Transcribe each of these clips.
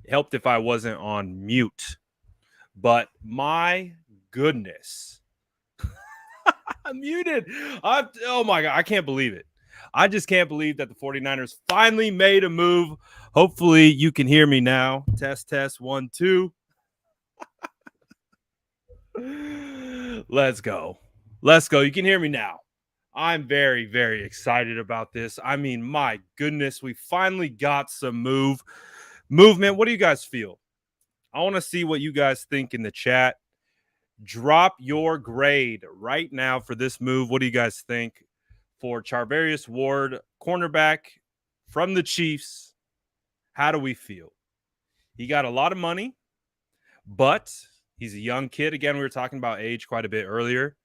It helped if I wasn't on mute. But my goodness, I'm muted. Oh my God, I can't believe it. I just can't believe that the 49ers finally made a move. Hopefully, you can hear me now. Test, 1, 2. Let's go. Let's go. You can hear me now. I'm very, very excited about this. I mean, my goodness, we finally got some movement. What do you guys feel? I want to see what you guys think in the chat. Drop your grade right now for this move. What do you guys think for Charvarius Ward, cornerback from the Chiefs? How do we feel? He got a lot of money, but he's a young kid. Again, we were talking about age quite a bit earlier.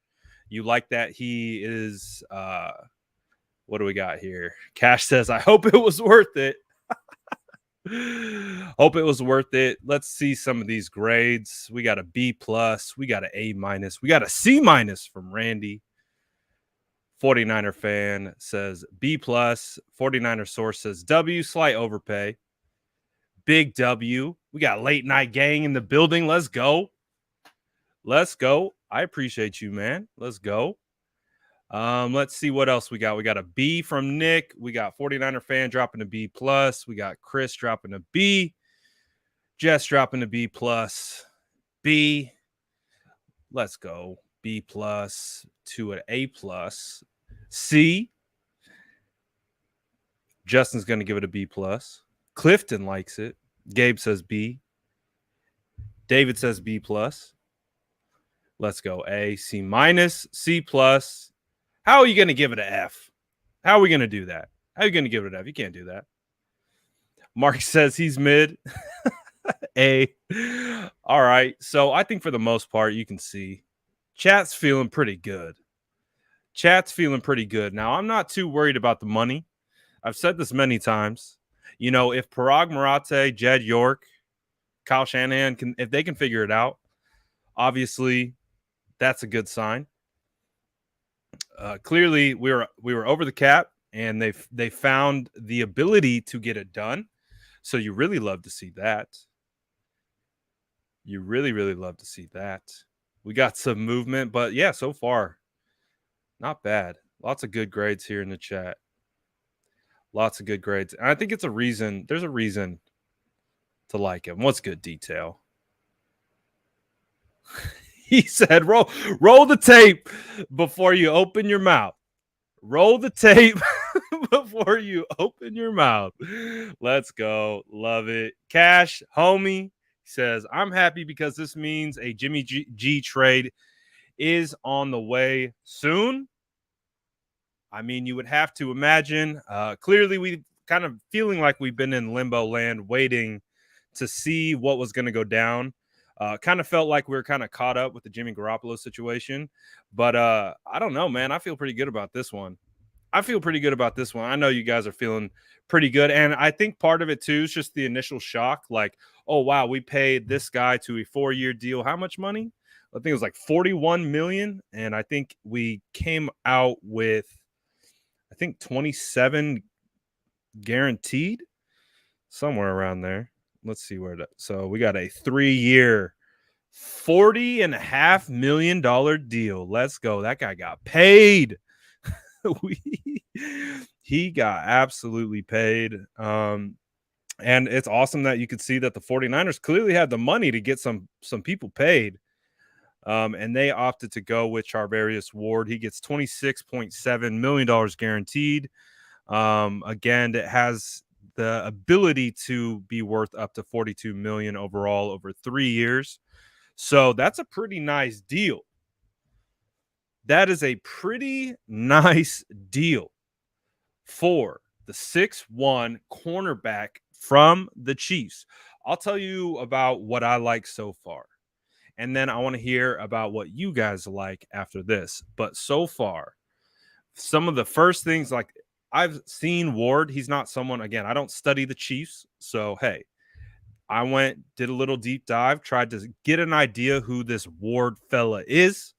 You like that he is what do we got here? Cash says, I hope it was worth it. Hope it was worth it. Let's see some of these grades. We got a B plus, we got an A minus, we got a C minus from Randy. 49er fan says B plus. 49er source says W, slight overpay. Big W. We got late night gang in the building. Let's go. Let's go. I appreciate you, man. Let's go. Let's see what else we got. We got a B from Nick. We got 49er fan dropping a B plus. We got Chris dropping a B. Jess dropping a B plus. B. Let's go. B plus to an A plus. C. Justin's going to give it a B plus. Clifton likes it. Gabe says B. David says B plus. Let's go. A, C minus, C plus. How are you going to give it an F? How are we going to do that? How are you going to give it an F? You can't do that. Mark says he's mid. A. All right. So I think for the most part, you can see chat's feeling pretty good. Chat's feeling pretty good. Now, I'm not too worried about the money. I've said this many times. You know, if Parag Marate, Jed York, Kyle Shanahan, if they can figure it out, obviously that's a good sign. Clearly, we were over the cap, and they found the ability to get it done. So you really love to see that. You really, really love to see that. We got some movement, but yeah, so far, not bad. Lots of good grades here in the chat. Lots of good grades. And I think it's a reason. There's a reason to like him. What's good detail? He said, roll the tape before you open your mouth. Roll the tape before you open your mouth. Let's go. Love it. Cash, homie, says, I'm happy because this means a Jimmy G trade is on the way soon. I mean, you would have to imagine. Clearly, we kind of feeling like we've been in limbo land waiting to see what was going to go down. Kind of felt like we were kind of caught up with the Jimmy Garoppolo situation. But I don't know, man. I feel pretty good about this one. I know you guys are feeling pretty good. And I think part of it, too, is just the initial shock. Like, oh, wow, we paid this guy to a 4-year deal. How much money? I think it was like $41 million. And I think we came out with, 27 guaranteed, somewhere around there. Let's see where that. So we got a 3-year, $40.5 million deal. Let's go. That guy got paid. He got absolutely paid. And it's awesome that you could see that the 49ers clearly had the money to get some people paid. And they opted to go with Charvarius Ward. He gets $26.7 million guaranteed. Again, it has the ability to be worth up to $42 million overall over 3 years. So that's a pretty nice deal. That is a pretty nice deal for the 6'1" cornerback from the Chiefs. I'll tell you about what I like so far. And then I want to hear about what you guys like after this. But so far, some of the first things, like I've seen Ward. He's not someone, again, I don't study the Chiefs. So, hey, I did a little deep dive, tried to get an idea who this Ward fella is.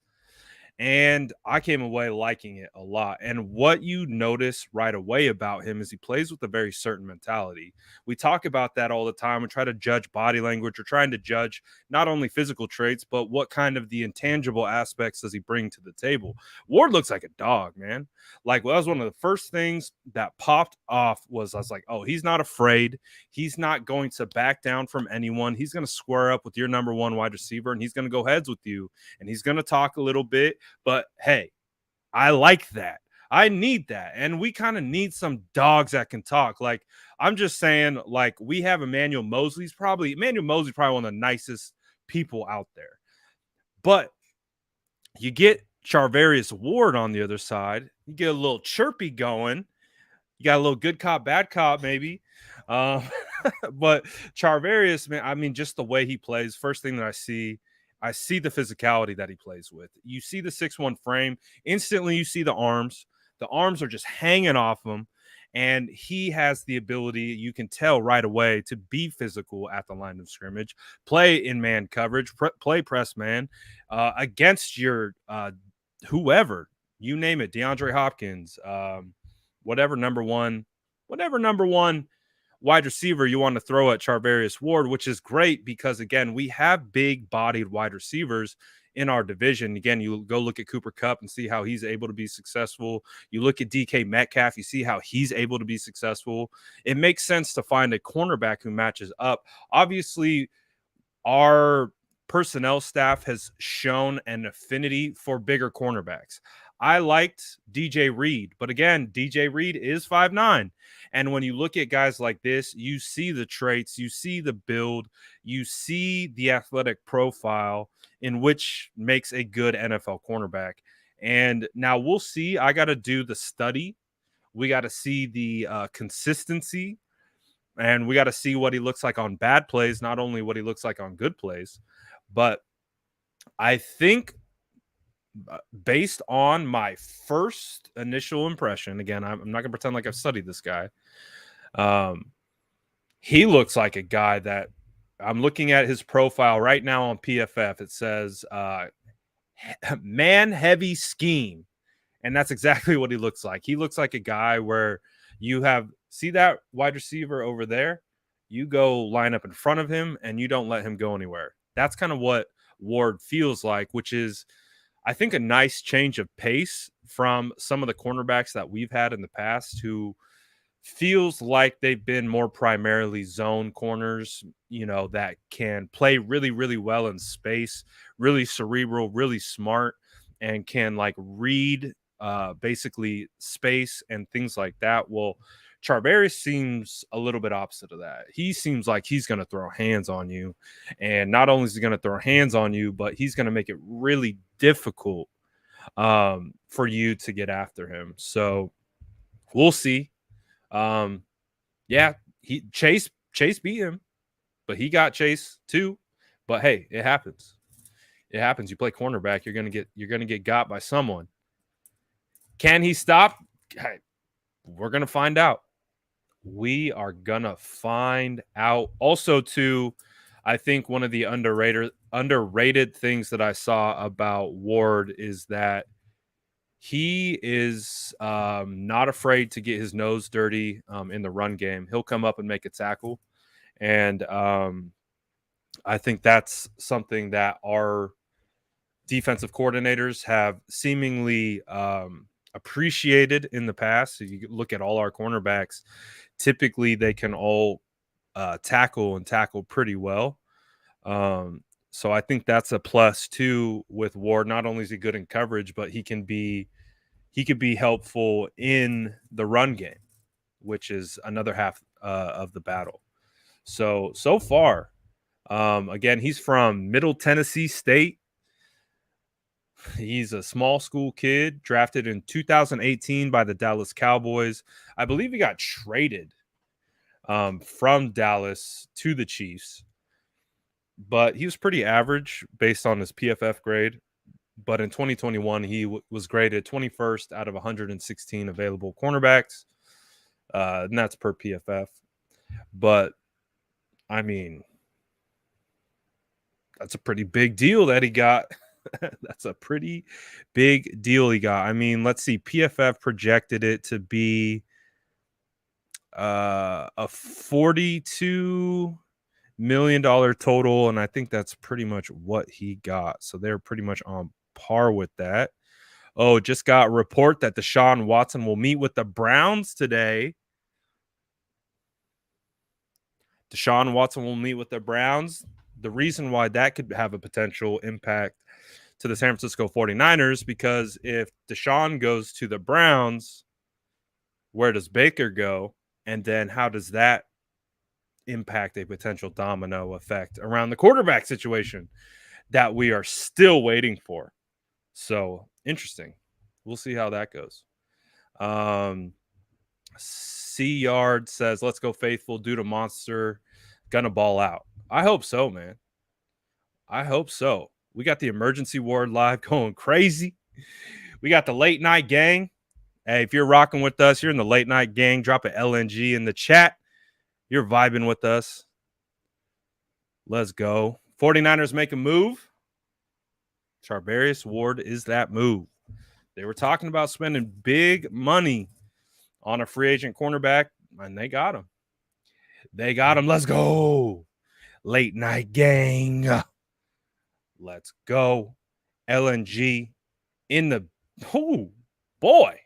And I came away liking it a lot. And what you notice right away about him is he plays with a very certain mentality. We talk about that all the time. We try to judge body language. We're trying to judge not only physical traits, but what kind of the intangible aspects does he bring to the table. Ward looks like a dog, man. Like, well, that was one of the first things that popped off was I was like, oh, he's not afraid. He's not going to back down from anyone. He's going to square up with your number one wide receiver, and he's going to go heads with you, and he's going to talk a little bit. But hey, I like that. I need that. And we kind of need some dogs that can talk. Like, I'm just saying, like, we have Emmanuel Mosley's probably one of the nicest people out there. But you get Charvarius Ward on the other side, you get a little chirpy going. You got a little good cop, bad cop, maybe. Um, but Charvarius, man, I mean, just the way he plays, first thing that I see the physicality that he plays with. You see the 6'1" frame. Instantly, you see the arms. The arms are just hanging off him. And he has the ability, you can tell right away, to be physical at the line of scrimmage, play in man coverage, play press man against your whoever, you name it, DeAndre Hopkins, whatever number one wide receiver you want to throw at Charvarius Ward, which is great because, again, we have big-bodied wide receivers in our division. Again, you go look at Cooper Kupp and see how he's able to be successful. You look at DK Metcalf, you see how he's able to be successful. It makes sense to find a cornerback who matches up. Obviously, our personnel staff has shown an affinity for bigger cornerbacks. I liked DJ Reed, but again, DJ Reed is 5'9". And when you look at guys like this, you see the traits, you see the build, you see the athletic profile in which makes a good NFL cornerback. And now we'll see. I got to do the study. We got to see the consistency, and we got to see what he looks like on bad plays, not only what he looks like on good plays. But I think based on my first initial impression, again, I'm not going to pretend like I've studied this guy. He looks like a guy that I'm looking at his profile right now on PFF. It says man heavy scheme. And that's exactly what he looks like. He looks like a guy where you see that wide receiver over there, you go line up in front of him and you don't let him go anywhere. That's kind of what Ward feels like, which is, I think, a nice change of pace from some of the cornerbacks that we've had in the past who feels like they've been more primarily zone corners, that can play really, really well in space, really cerebral, really smart, and can like read basically space and things like that. Well, Charvarius seems a little bit opposite of that. He seems like he's going to throw hands on you, and not only is he going to throw hands on you, but he's going to make it really difficult for you to get after him. So we'll see. Chase beat him, but he got Chase too. But hey, it happens. It happens. You play cornerback, you're gonna get got by someone. Can he stop? Hey, we're gonna find out. We are gonna find out. Also, too, I think one of the underrated things that I saw about Ward is that he is not afraid to get his nose dirty in the run game. He'll come up and make a tackle. And I think that's something that our defensive coordinators have seemingly appreciated in the past. So you look at all our cornerbacks, typically they can all tackle pretty well. So I think that's a plus too with Ward. Not only is he good in coverage, but he could be helpful in the run game, which is another half of the battle. So far, again, he's from Middle Tennessee State. He's a small school kid drafted in 2018 by the Dallas Cowboys. I believe he got traded from Dallas to the Chiefs, but he was pretty average based on his PFF grade. But in 2021, he was graded 21st out of 116 available cornerbacks, and that's per PFF. But, I mean, that's a pretty big deal that he got That's a pretty big deal he got. I mean, let's see. PFF projected it to be a $42 million total, and I think that's pretty much what he got. So they're pretty much on par with that. Oh, just got a report that Deshaun Watson will meet with the Browns today. Deshaun Watson will meet with the Browns. The reason why that could have a potential impact to the San Francisco 49ers, because if Deshaun goes to the Browns, where does Baker go? And then how does that impact a potential domino effect around the quarterback situation that we are still waiting for? So interesting. We'll see how that goes. C Yard says, let's go faithful, due to monster, gonna ball out. I hope so, man. I hope so. We got the emergency ward live going crazy. We got the late night gang. Hey, if you're rocking with us, you're in the late night gang, drop an LNG in the chat. You're vibing with us. Let's go. 49ers make a move. Charvarius Ward is that move. They were talking about spending big money on a free agent cornerback, and they got him. They got him. Let's go. Late night gang. Let's go. LNG in the... Oh, boy.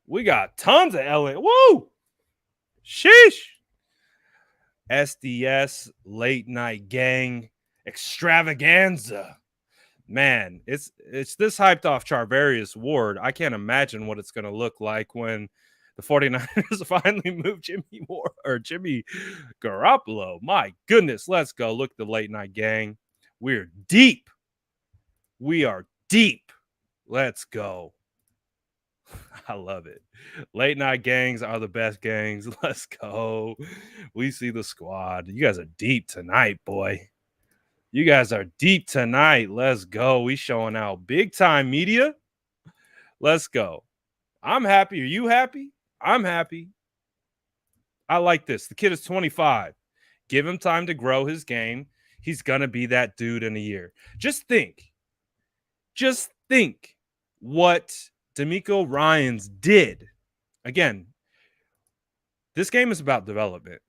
We got tons of LNG. Woo! Sheesh. SDS late night gang extravaganza. Man, it's this hyped off Charvarius Ward. I can't imagine what it's going to look like when the 49ers finally move Jimmy Ward or Jimmy Garoppolo. My goodness, let's go. Look at the late night gang. We're deep. We are deep. Let's go. I love it. Late night gangs are the best gangs. Let's go. We see the squad. You guys are deep tonight, boy. You guys are deep tonight. Let's go. We showing out big time, media. Let's go. I'm happy. Are you happy? I'm happy. I like this. The kid is 25. Give him time to grow his game. He's going to be that dude in a year. Just think what D'Amico Ryans did. Again, this game is about development.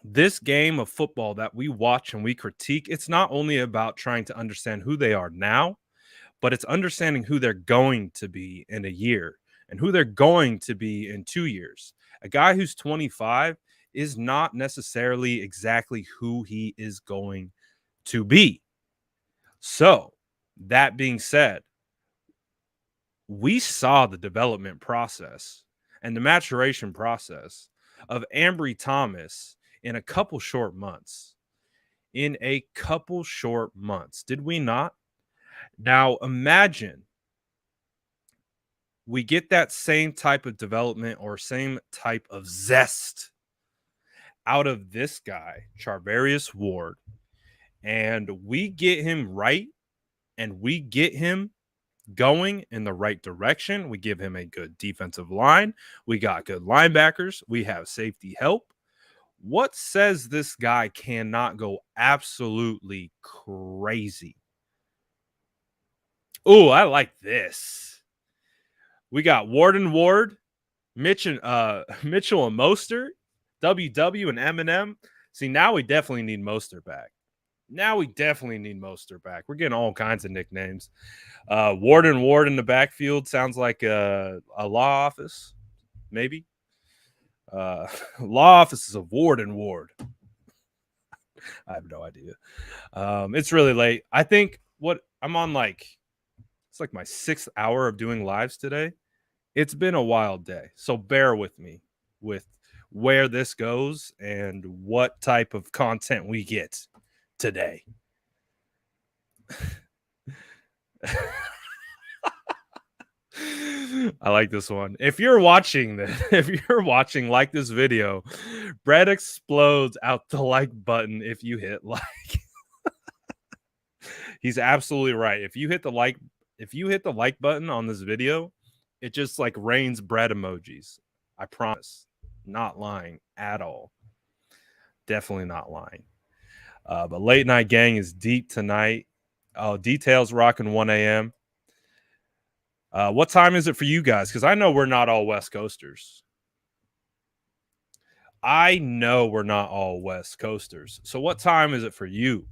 This game of football that we watch and we critique, it's not only about trying to understand who they are now, but it's understanding who they're going to be in a year and who they're going to be in 2 years. A guy who's 25 is not necessarily exactly who he is going to be. So, that being said, we saw the development process and the maturation process of Ambry Thomas in a couple short months. Did we not? Now imagine we get that same type of development or same type of zest out of this guy, Charvarius Ward, and we get him right and we get him going in the right direction. We give him a good defensive line. We got good linebackers. We have safety help. What says this guy cannot go absolutely crazy? Oh, I like this. We got Ward, Mitchell and Mostert, WW and Eminem. See, now we definitely need Mostert back. We're getting all kinds of nicknames. Ward in the backfield sounds like a law office, maybe. Law offices of Ward. I have no idea. It's really late. I think I'm on it's like my 6th hour of doing lives today. It's been a wild day. So bear with me with where this goes and what type of content we get today. I like this one. If you're watching, like this video, Brett explodes out the like button if you hit like. He's absolutely right. If you hit the like button on this video, it just like rains bread emojis. I promise. Not lying at all. Definitely not lying. But late night gang is deep tonight. Oh, Details rocking 1 a.m. What time is it for you guys? Because I know we're not all West Coasters. So what time is it for you?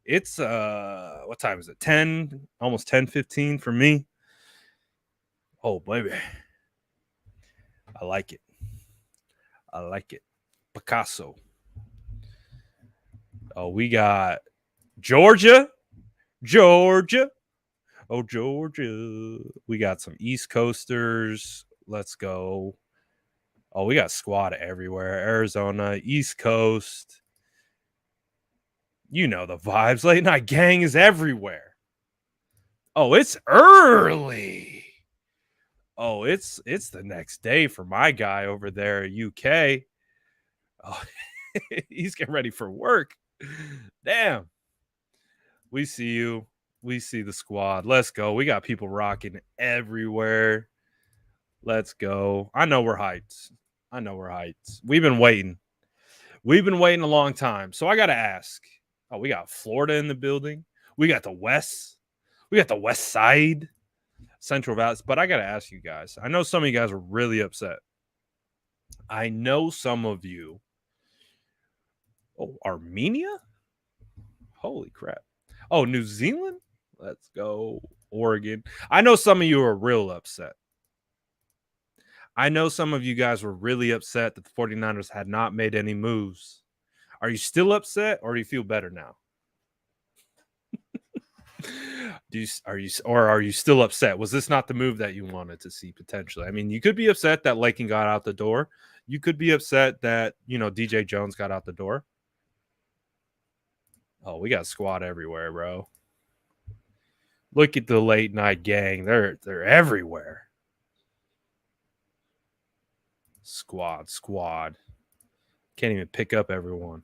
It's what time is it? 10, almost 10:15 for me. Oh, baby. I like it. Picasso. Oh, we got Georgia. Oh, Georgia. We got some East Coasters. Let's go. Oh, we got squad everywhere. Arizona, East Coast. You know the vibes. Late night gang is everywhere. Oh, it's early. Oh, it's the next day for my guy over there at UK. Oh, he's getting ready for work. Damn. We see you. We see the squad. Let's go. We got people rocking everywhere. Let's go. I know we're hyped. We've been waiting. A long time. So I got to ask. Oh, we got Florida in the building. We got the West. We got the West Side, Central Valley. But I got to ask you guys. I know some of you guys are really upset. I know some of you. Oh, Armenia? Holy crap. Oh, New Zealand? Let's go. Oregon. I know some of you are real upset. I know some of you guys were really upset that the 49ers had not made any moves. Are you still upset or do you feel better now? Are you still upset? Was this not the move that you wanted to see potentially? I mean, you could be upset that Lakin got out the door. You could be upset that, DJ Jones got out the door. Oh, we got squad everywhere, bro. Look at the late night gang. They're everywhere. Squad. Can't even pick up everyone.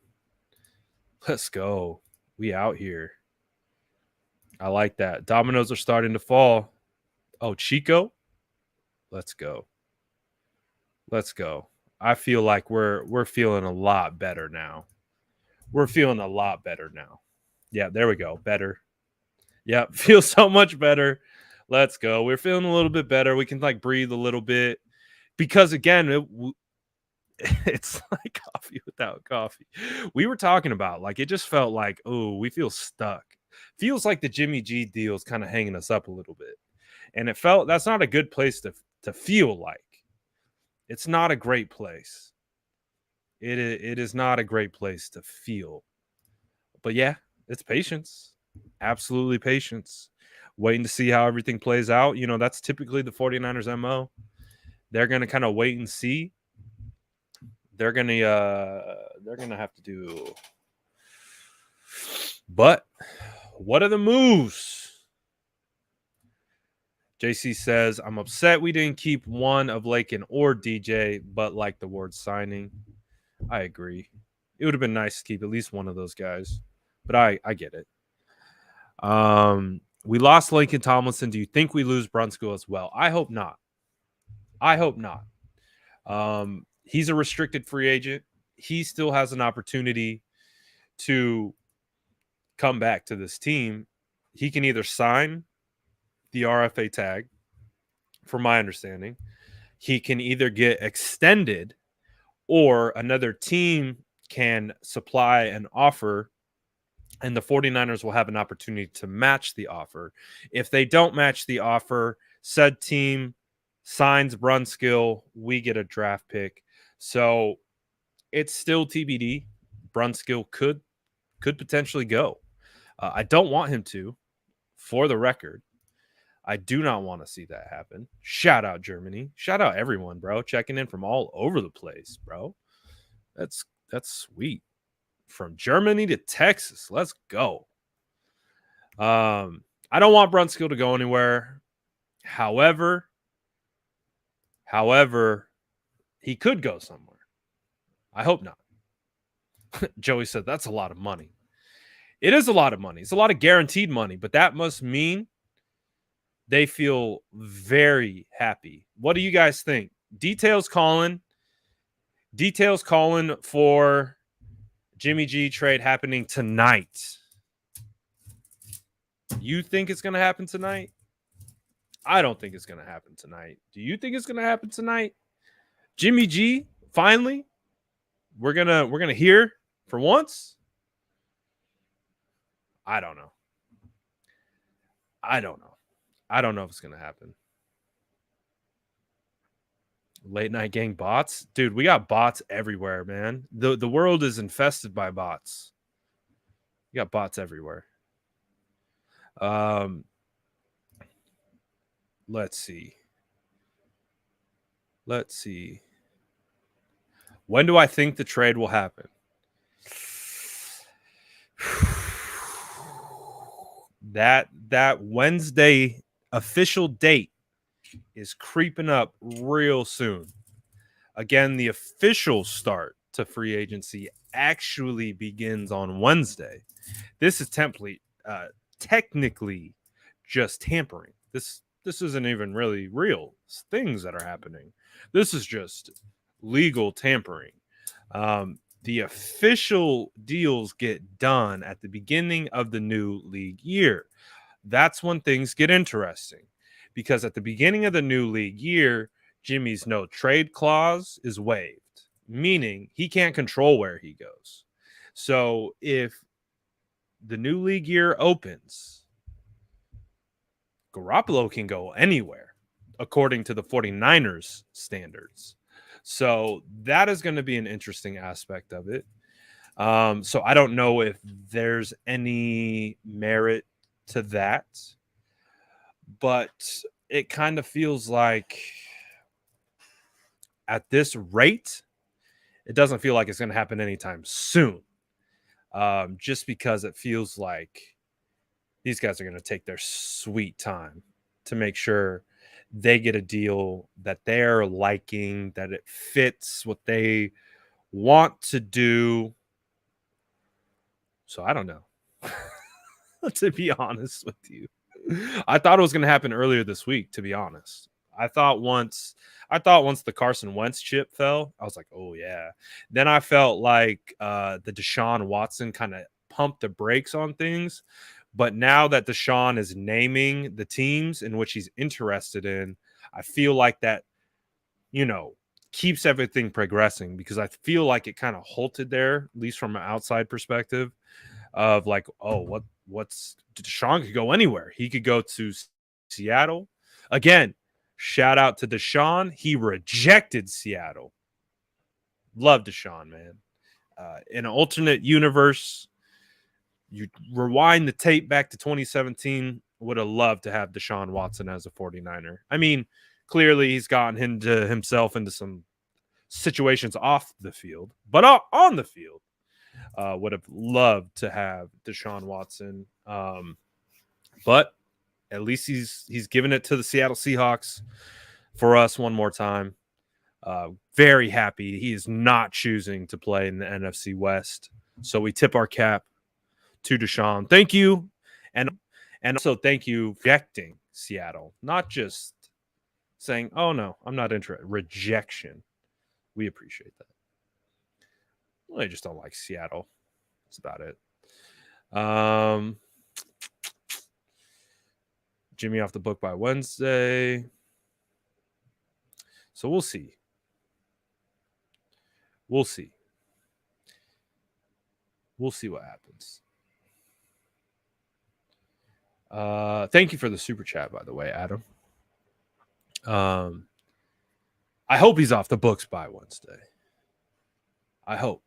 Let's go. We out here. I like that. Dominoes are starting to fall. Oh, Chico. Let's go. I feel like we're feeling a lot better now. Yeah, there we go. Better. Yeah, feels so much better. Let's go. We're feeling a little bit better. We can breathe a little bit because again, it's like coffee without coffee. We were talking about it just felt like, oh, we feel stuck. Feels like the Jimmy G deal is kind of hanging us up a little bit. And it felt that's not a good place to feel like. It's not a great place. It is not a great place to feel. But yeah, it's patience. Absolutely patience. Waiting to see how everything plays out. That's typically the 49ers MO. They're going to kind of wait and see. They're going to have to do. But what are the moves? JC says, I'm upset we didn't keep one of Lakin or DJ, but like the Ward signing. I agree. It would have been nice to keep at least one of those guys, but I get it. We lost Lakin Tomlinson. Do you think we lose Brunskill as well? I hope not. He's a restricted free agent. He still has an opportunity to come back to this team. He can either sign the RFA tag, from my understanding. He can either get extended or another team can supply an offer and the 49ers will have an opportunity to match the offer. If they don't match the offer, said team signs Brunskill, we get a draft pick. So it's still TBD. Brunskill could potentially go. I don't want him to, for the record. I do not want to see that happen. Shout out Germany. Shout out everyone, bro. Checking in from all over the place, bro. That's sweet. From Germany to Texas. Let's go. I don't want Brunskill to go anywhere. However, he could go somewhere. I hope not. Joey said that's a lot of money. It is a lot of money. It's a lot of guaranteed money, but that must mean they feel very happy. What do you guys think? Details calling for Jimmy G trade happening tonight. You think it's going to happen tonight? I don't think it's going to happen tonight. Do you think it's going to happen tonight? Jimmy G, finally, we're going to hear for once. I don't know. I don't know if it's going to happen. Late night gang bots? Dude, we got bots everywhere, man. The world is infested by bots. You got bots everywhere. Let's see. When do I think the trade will happen? That Wednesday official date is creeping up real soon. Again, the official start to free agency actually begins on Wednesday. This is technically just tampering. This isn't even really real things that are happening. This is just legal tampering. The official deals get done at the beginning of the new league year. That's when things get interesting, because at the beginning of the new league year, Jimmy's no trade clause is waived, meaning he can't control where he goes. So if the new league year opens, Garoppolo can go anywhere according to the 49ers standards. So that is going to be an interesting aspect of it. So I don't know if there's any merit to that, but it kind of feels like at this rate, it doesn't feel like it's going to happen anytime soon. Just because it feels like these guys are going to take their sweet time to make sure they get a deal that they're liking, that it fits what they want to do. So I don't know, to be honest with you. I thought it was going to happen earlier this week, to be honest. I thought once the Carson Wentz chip fell, I was like, oh yeah. Then I felt like the Deshaun Watson kind of pumped the brakes on things. But now that Deshaun is naming the teams in which he's interested in, I feel like that, keeps everything progressing, because I feel like it kind of halted there, at least from an outside perspective, of like, oh, what's Deshaun could go anywhere. He could go to Seattle. Again, shout out to Deshaun. He rejected Seattle. Love Deshaun, man. In an alternate universe, you rewind the tape back to 2017, would have loved to have Deshaun Watson as a 49er. I mean, clearly he's gotten himself into some situations off the field, but on the field, would have loved to have Deshaun Watson. But at least he's given it to the Seattle Seahawks for us one more time. Very happy he is not choosing to play in the NFC West. So we tip our cap to Deshaun. Thank you. And also thank you for rejecting Seattle. Not just saying, oh no, I'm not interested. Rejection. We appreciate that. Well, I just don't like Seattle. That's about it. Jimmy off the book by Wednesday. So we'll see. We'll see what happens. Thank you for the super chat, by the way, Adam. I hope he's off the books by Wednesday. I hope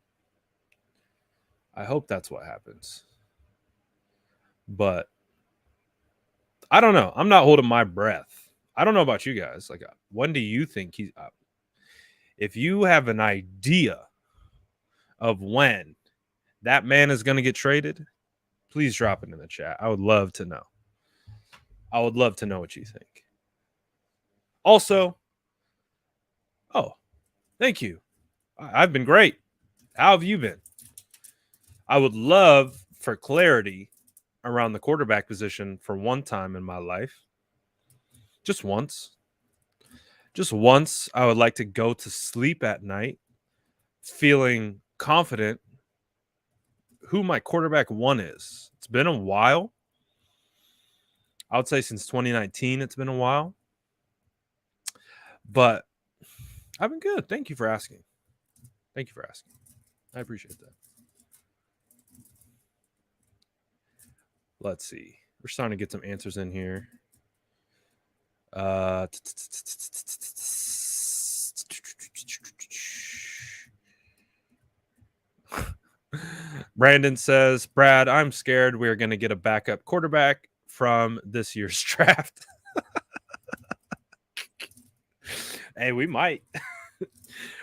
that's what happens. But I don't know. I'm not holding my breath. I don't know about you guys. Like, when do you think he's up? If you have an idea of when that man is going to get traded, please drop it in the chat. I would love to know. I would love to know what you think. Also, thank you. I've been great. How have you been? I would love for clarity around the quarterback position for one time in my life. Just once. Just once, I would like to go to sleep at night feeling confident who my quarterback one is. It's been a while. I would say since 2019, it's been a while. But I've been good. Thank you for asking. Thank you for asking. I appreciate that. Let's see. We're starting to get some answers in here. Brandon says, Brad, I'm scared we're going to get a backup quarterback from this year's draft. Hey, we might.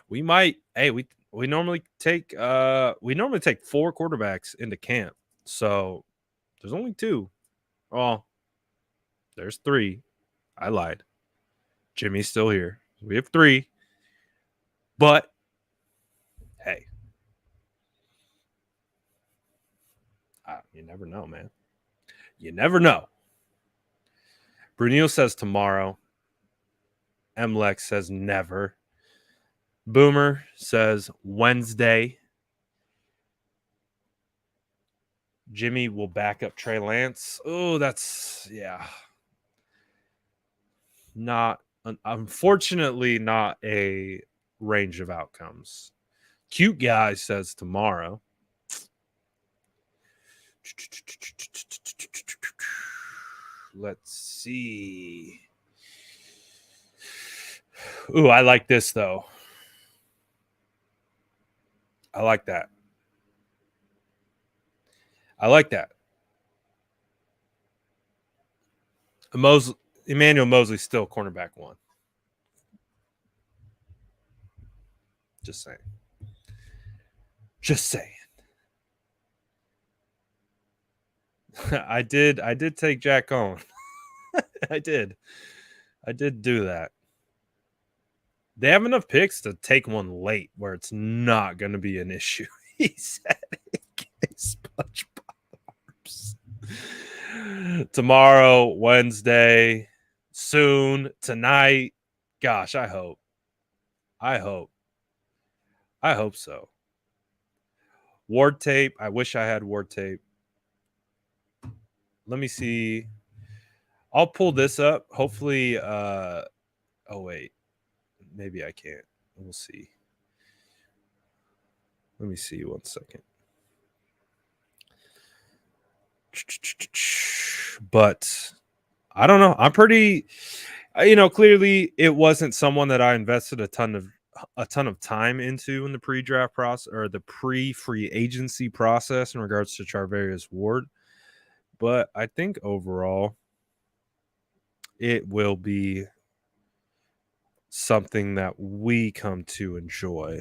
We might. Hey, we normally take 4 quarterbacks into camp. So there's only 2. Well, there's 3. I lied. Jimmy's still here. We have 3. But hey, you never know, man. You never know. Brunil says tomorrow. Mlex says never. Boomer says Wednesday. Jimmy will back up Trey Lance. Oh, that's, yeah. Unfortunately, not a range of outcomes. Cute guy says tomorrow. Let's see. Ooh, I like this, though. I like that. Emmanuel Mosley's still cornerback 1. Just saying. I did take Jack Cohen. I did do that. They have enough picks to take one late where it's not going to be an issue. He said SpongeBob arms. Tomorrow, Wednesday, soon, tonight. Gosh, I hope so. Ward tape. I wish I had Ward tape. Let me see. I'll pull this up. Hopefully, oh wait. Maybe I can't. We'll see. Let me see 1 second. But I don't know. I'm pretty, clearly it wasn't someone that I invested a ton of time into in the pre-draft process or the pre-free agency process in regards to Charvarius Ward. But I think overall it will be something that we come to enjoy.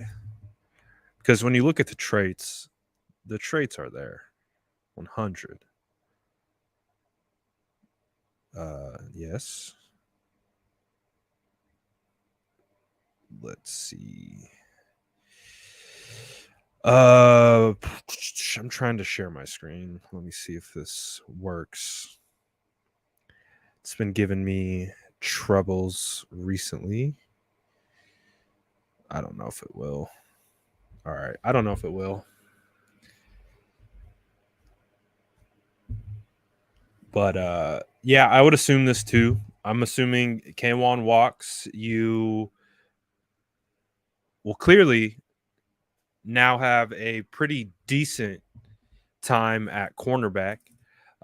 Because when you look at the traits are there. 100. Yes. Let's see. I'm trying to share my screen. Let me see if this works. It's been giving me troubles recently. I don't know if it will. All right. I don't know if it will. But yeah, I would assume this too. I'm assuming Kwan walks. You will clearly now have a pretty decent time at cornerback.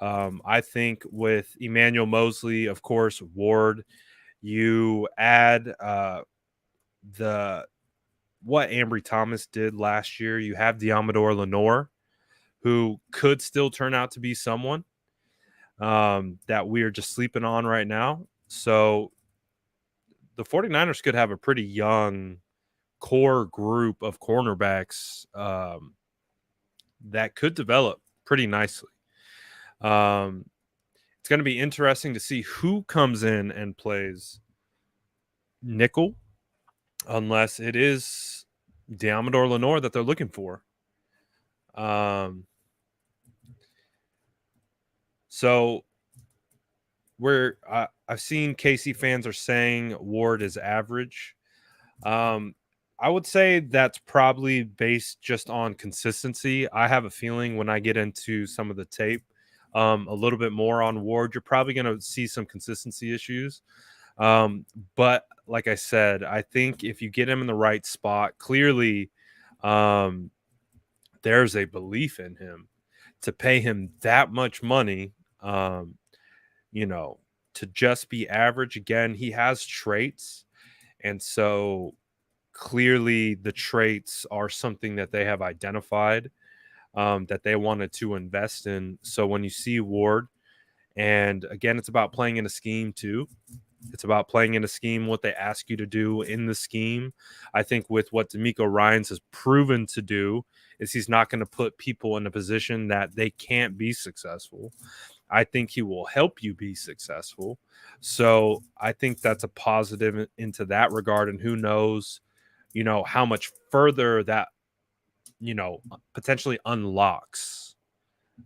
I think with Emmanuel Mosley, of course, Ward, you add what Ambry Thomas did last year. You have Diamador Lenore, who could still turn out to be someone that we are just sleeping on right now. So the 49ers could have a pretty young core group of cornerbacks that could develop pretty nicely. It's going to be interesting to see who comes in and plays nickel, unless it is Diamador Lenore that they're looking for. So I've seen KC fans are saying Ward is average. I would say that's probably based just on consistency. I have a feeling when I get into some of the tape, a little bit more on Ward. You're probably going to see some consistency issues. But like I said, I think if you get him in the right spot, clearly there's a belief in him to pay him that much money, to just be average. Again, he has traits. And so clearly the traits are something that they have identified, that they wanted to invest in. So when you see Ward, and again, it's about playing in a scheme too. It's about playing in a scheme, what they ask you to do in the scheme. I think with what DeMeco Ryans has proven to do is he's not going to put people in a position that they can't be successful. I think he will help you be successful. So I think that's a positive into that regard. And who knows, how much further that, potentially unlocks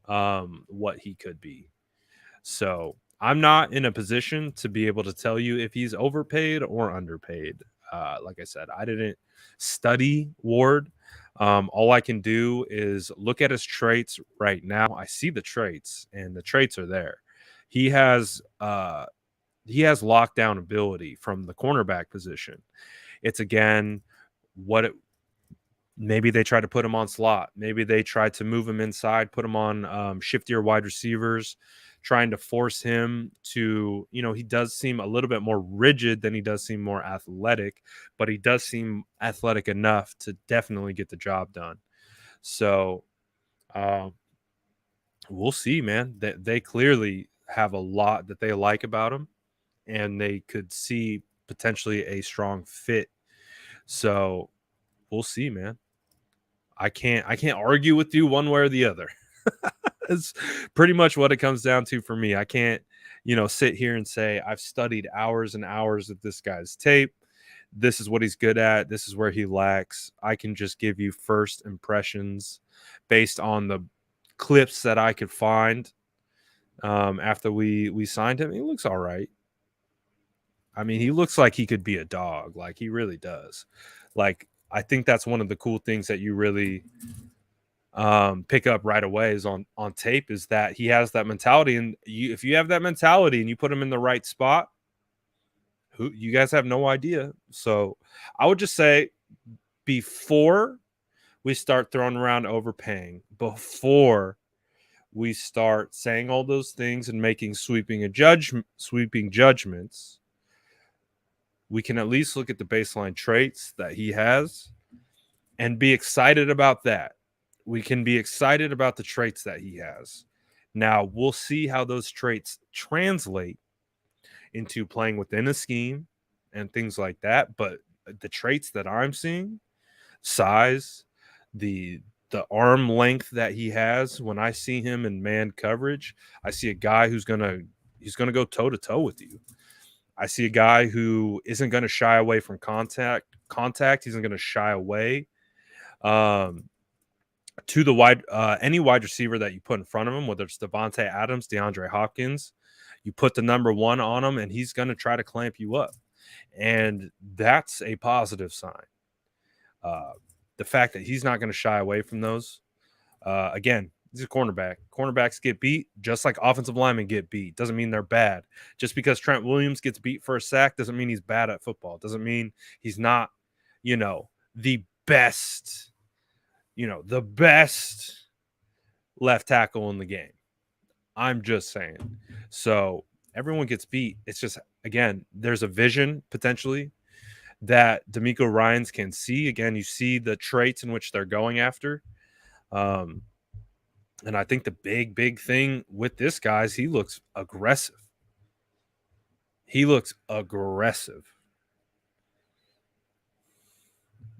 what he could be. So I'm not in a position to be able to tell you if he's overpaid or underpaid. Like I said, I didn't study Ward. All I can do is look at his traits right now. I see the traits, and the traits are there. He has lockdown ability from the cornerback position. It's again maybe they try to put him on slot. Maybe they try to move him inside, put him on shiftier wide receivers, trying to force him to, he does seem a little bit more rigid than he does seem more athletic, but he does seem athletic enough to definitely get the job done. So we'll see, man. They clearly have a lot that they like about him, and they could see potentially a strong fit. So we'll see, man. I can't argue with you one way or the other. It's pretty much what it comes down to for me. I can't, sit here and say I've studied hours and hours of this guy's tape. This is what he's good at. This is where he lacks. I can just give you first impressions based on the clips that I could find after we signed him. He looks all right. I mean, he looks like he could be a dog. Like, he really does. Like, I think that's one of the cool things that you really pick up right away is on tape, is that he has that mentality. And if you have that mentality and you put him in the right spot, you guys have no idea. So I would just say, before we start throwing around overpaying, before we start saying all those things and making sweeping judgments, we can at least look at the baseline traits that he has and be excited about that. We can be excited about the traits that he has. Now, we'll see how those traits translate into playing within a scheme and things like that. But the traits that I'm seeing, size, the arm length that he has, when I see him in man coverage, I see a guy who's going to go toe to toe with you. I see a guy who isn't going to shy away from contact. He's not going to shy away to the any wide receiver that you put in front of him, whether it's Devontae Adams, DeAndre Hopkins. You put the number 1 on him, and he's going to try to clamp you up. And that's a positive sign. The fact that he's not going to shy away from those. Again, he's a cornerback. Cornerbacks get beat just like offensive linemen get beat. Doesn't mean they're bad. Just because Trent Williams gets beat for a sack doesn't mean he's bad at football. Doesn't mean he's not, the best, the best left tackle in the game. I'm just saying. So everyone gets beat. It's just, again, there's a vision potentially that DeMeco Ryans can see. Again, you see the traits in which they're going after. And I think the big thing with this guy is he looks aggressive.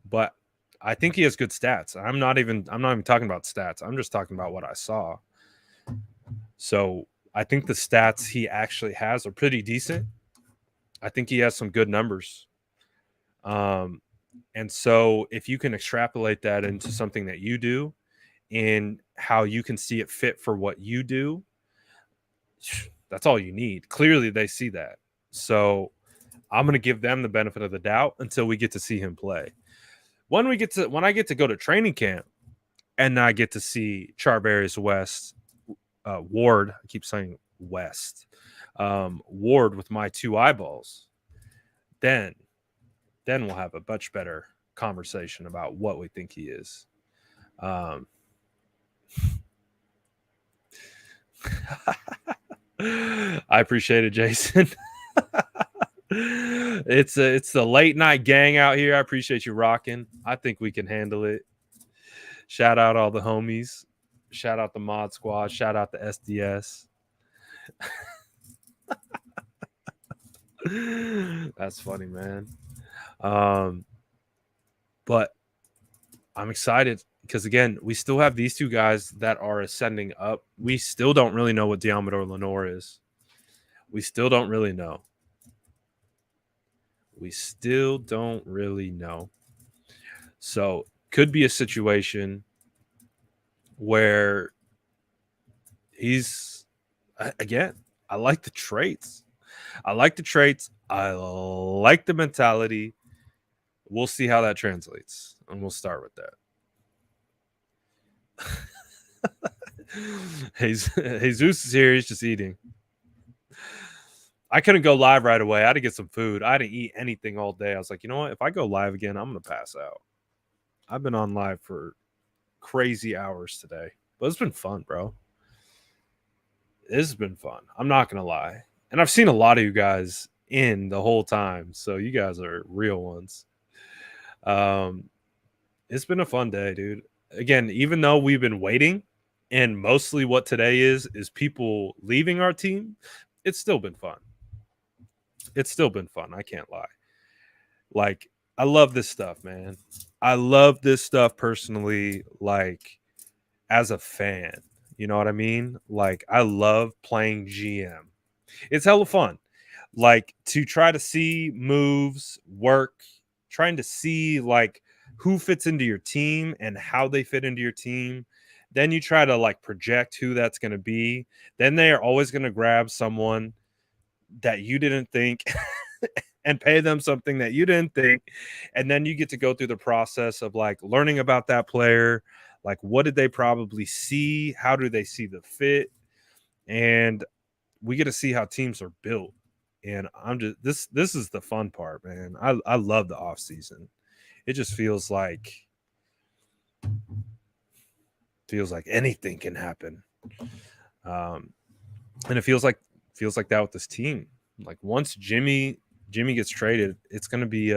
But I think he has good stats. I'm not even talking about stats. I'm just talking about what I saw. So I think the stats he actually has are pretty decent. I think he has some good numbers. And so if you can extrapolate that into something that you do and how you can see it fit for what you do, that's all you need. Clearly they see that. So I'm going to give them the benefit of the doubt until we get to see him play. When I get to go to training camp and I get to see Charvarius Ward. I keep saying West. Ward with my 2 eyeballs. Then we'll have a much better conversation about what we think he is. I appreciate it, Jason. It's the late night gang out here. I appreciate you rocking. I think we can handle it. Shout out all the homies. Shout out the mod squad. Shout out the SDS. That's funny, man. But I'm excited because, again, we still have these 2 guys that are ascending up. We still don't really know what Deommodore Lenoir is. We still don't really know. So could be a situation where he's, again, I like the traits. I like the mentality. We'll see how that translates, and we'll start with that. Jesus is here. He's just eating. I couldn't go live right away. I had to get some food. I didn't eat anything all day. I was like, you know what? If I go live again, I'm going to pass out. I've been on live for crazy hours today, but it's been fun, bro. This has been fun. I'm not going to lie. And I've seen a lot of you guys in the whole time, so you guys are real ones. It's been a fun day, dude. Again, even though we've been waiting, and mostly what today is people leaving our team, it's still been fun. I can't lie. Like, I love this stuff, man. I love this stuff personally, like, as a fan. You know what I mean? Like, I love playing GM. It's hella fun. Like, to try to see moves work, trying to see, like, who fits into your team and how they fit into your team. Then you try to, like, project who that's going to be. Then they are always going to grab someone that you didn't think and pay them something that you didn't think. And then you get to go through the process of, like, learning about that player. Like, what did they probably see? How do they see the fit? And we get to see how teams are built. And I'm just this is the fun part, man. I love the offseason. It just feels like anything can happen. And it feels like that with this team. Like, once Jimmy gets traded, it's gonna be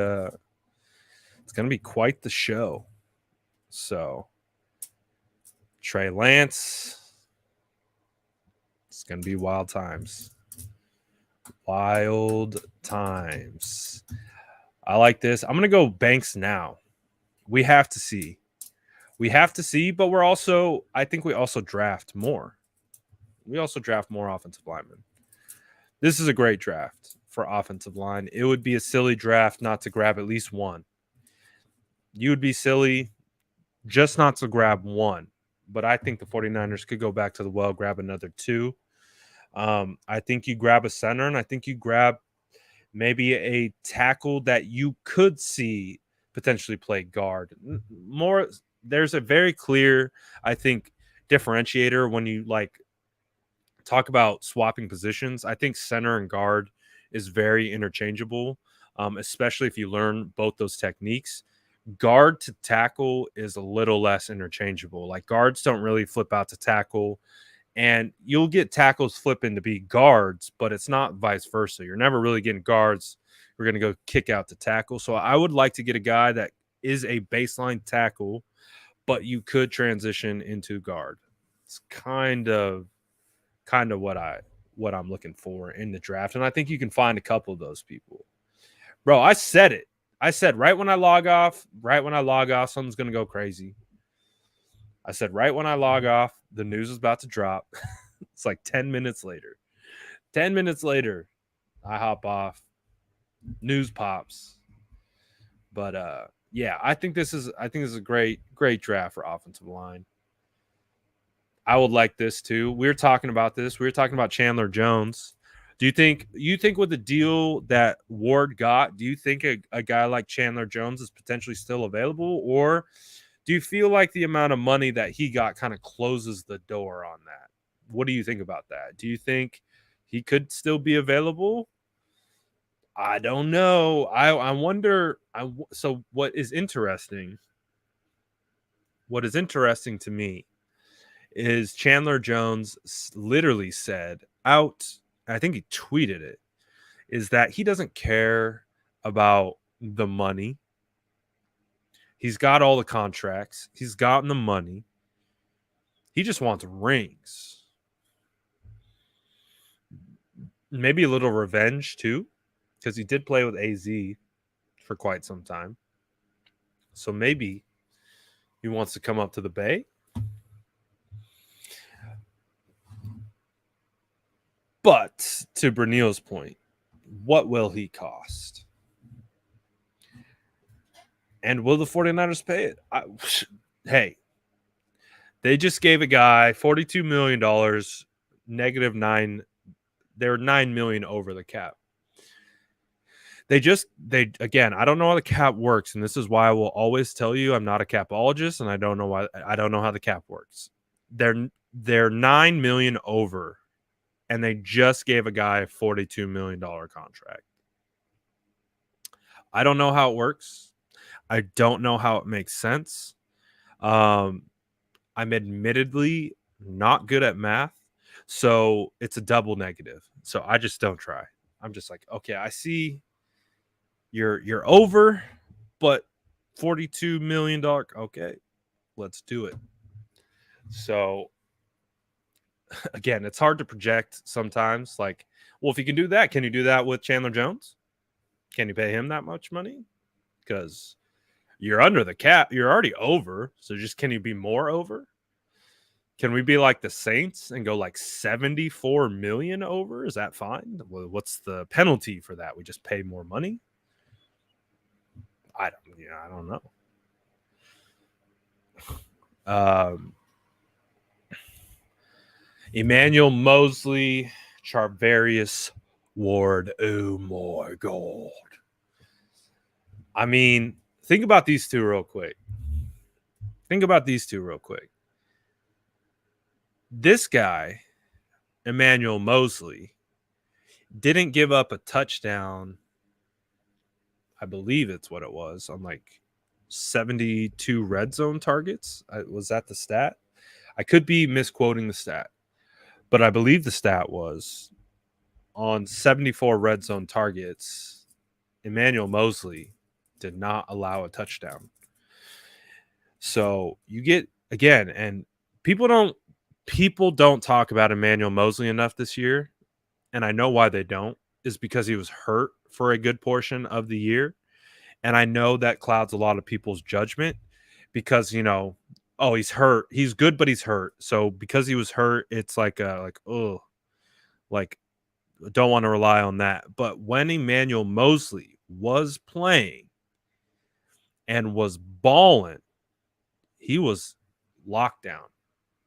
quite the show. So Trey Lance, it's gonna be wild times. Wild times. I like this. I'm gonna go Banks now. We have to see, but I think we also draft more. We also draft more offensive linemen. This is a great draft for offensive line. It would be a silly draft not to grab at least one. You would be silly just not to grab one. But I think the 49ers could go back to the well, grab another 2. I think you grab a center, and I think you grab maybe a tackle that you could see potentially play guard. There's a very clear, I think, differentiator when you, like, talk about swapping positions. I think center and guard is very interchangeable, especially if you learn both those techniques. Guard to tackle is a little less interchangeable. Like, guards don't really flip out to tackle, and you'll get tackles flipping to be guards, but it's not vice versa. You're never really getting guards who are going to go kick out to tackle. So I would like to get a guy that is a baseline tackle, but you could transition into guard. It's kind of what I'm looking for in the draft, and I think you can find a couple of those people. Bro, I said it. I said right when I log off, something's going to go crazy. I said right when I log off, the news is about to drop. It's like 10 minutes later. 10 minutes later, I hop off. News pops. But yeah, I think this is a great draft for offensive line. I would like this too. We were talking about this. We were talking about Chandler Jones. Do you think with the deal that Ward got, do you think a guy like Chandler Jones is potentially still available, or do you feel like the amount of money that he got kind of closes the door on that? What do you think about that? Do you think he could still be available? I don't know. I wonder. So what is interesting? What is interesting to me is Chandler Jones literally said out. I think he tweeted it. Is that he doesn't care about the money. He's got all the contracts. He's gotten the money. He just wants rings. Maybe a little revenge too, because he did play with AZ for quite some time. So maybe he wants to come up to the Bay. But to Bernil's point, what will he cost? And will the 49ers pay it? Hey, they just gave a guy $42 million, -9. They're $9 million over the cap. They again, I don't know how the cap works, and this is why I will always tell you I'm not a capologist, and I don't know how the cap works. They're $9 million over, and they just gave a guy a $42 million contract. I don't know how it works. I don't know how it makes sense. I'm admittedly not good at math, so it's a double negative. So I just don't try. I'm just like, okay, I see you're over, but $42 million. Okay, let's do it. So again, it's hard to project sometimes. Like, well, if you can do that, can you do that with Chandler Jones? Can you pay him that much money? Because you're under the cap. You're already over. So just can you be more over? Can we be like the Saints and go like 74 million over? Is that fine? Well, what's the penalty for that? We just pay more money? I don't know. Emmanuel Mosley, Charvarius Ward. Oh my God. I mean, think about these two real quick. This guy, Emmanuel Mosley, didn't give up a touchdown. I believe it's what it was on like 72 red zone targets. Was that the stat? I could be misquoting the stat, but I believe the stat was on 74 red zone targets, Emmanuel Mosley did not allow a touchdown. So you get, again, and people don't talk about Emmanuel Mosley enough this year, and I know why they don't, is because he was hurt for a good portion of the year. And I know that clouds a lot of people's judgment because, oh, he's hurt. He's good, but he's hurt. So because he was hurt, it's like don't want to rely on that. But when Emmanuel Mosley was playing and was balling, he was locked down,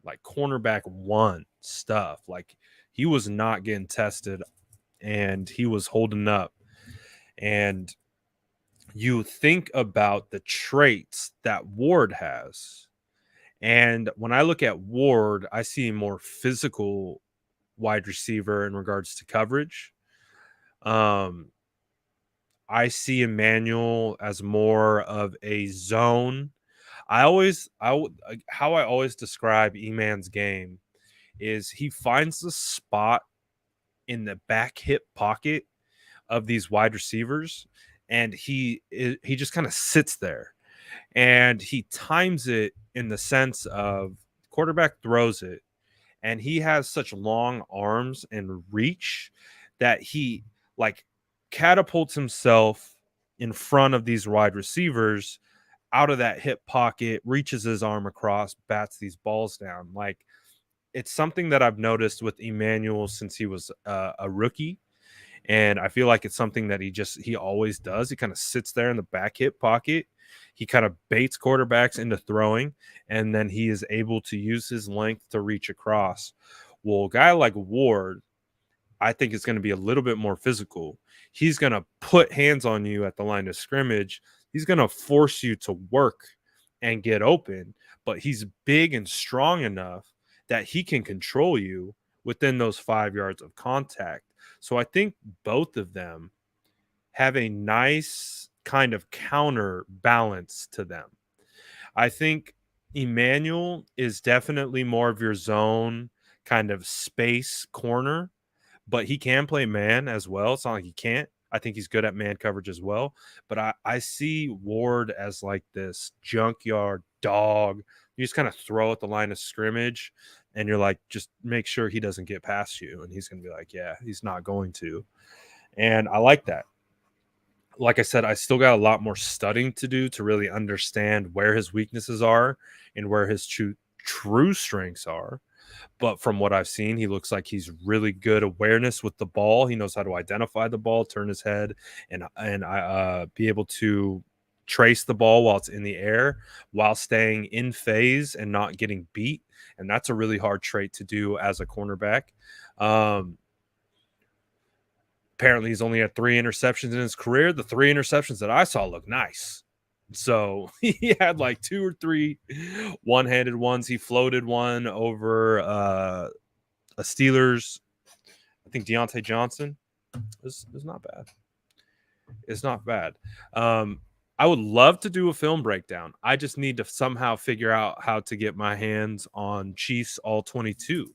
like cornerback one stuff. Like he was not getting tested and he was holding up. And you think about the traits that Ward has. And when I look at Ward, I see a more physical wide receiver in regards to coverage. I see Emmanuel as more of a zone. How I always describe Eman's game is he finds the spot in the back hip pocket of these wide receivers, and he just kind of sits there, and he times it in the sense of quarterback throws it, and he has such long arms and reach that he like catapults himself in front of these wide receivers out of that hip pocket, reaches his arm across, bats these balls down. Like, it's something that I've noticed with Emmanuel since he was a rookie. And I feel like it's something that he always does. He kind of sits there in the back hip pocket. He kind of baits quarterbacks into throwing, and then he is able to use his length to reach across. Well, a guy like Ward, I think is going to be a little bit more physical. He's going to put hands on you at the line of scrimmage. He's going to force you to work and get open, but he's big and strong enough that he can control you within those 5 yards of contact. So I think both of them have a nice kind of counterbalance to them. I think Emmanuel is definitely more of your zone kind of space corner, but he can play man as well. It's not like he can't. I think he's good at man coverage as well. But I see Ward as like this junkyard dog. You just kind of throw at the line of scrimmage and you're like, just make sure he doesn't get past you. And he's going to be like, yeah, he's not going to. And I like that. Like I said, I still got a lot more studying to do to really understand where his weaknesses are and where his true strengths are. But from what I've seen, he looks like he's really good awareness with the ball. He knows how to identify the ball, turn his head, and be able to trace the ball while it's in the air, while staying in phase and not getting beat. And that's a really hard trait to do as a cornerback. Apparently, he's only had 3 interceptions in his career. The 3 interceptions that I saw look nice. So he had like 2 or 3 one-handed ones. He floated one over a Steelers. I think Deontay Johnson is not bad. It's not bad. I would love to do a film breakdown. I just need to somehow figure out how to get my hands on Chiefs All 22.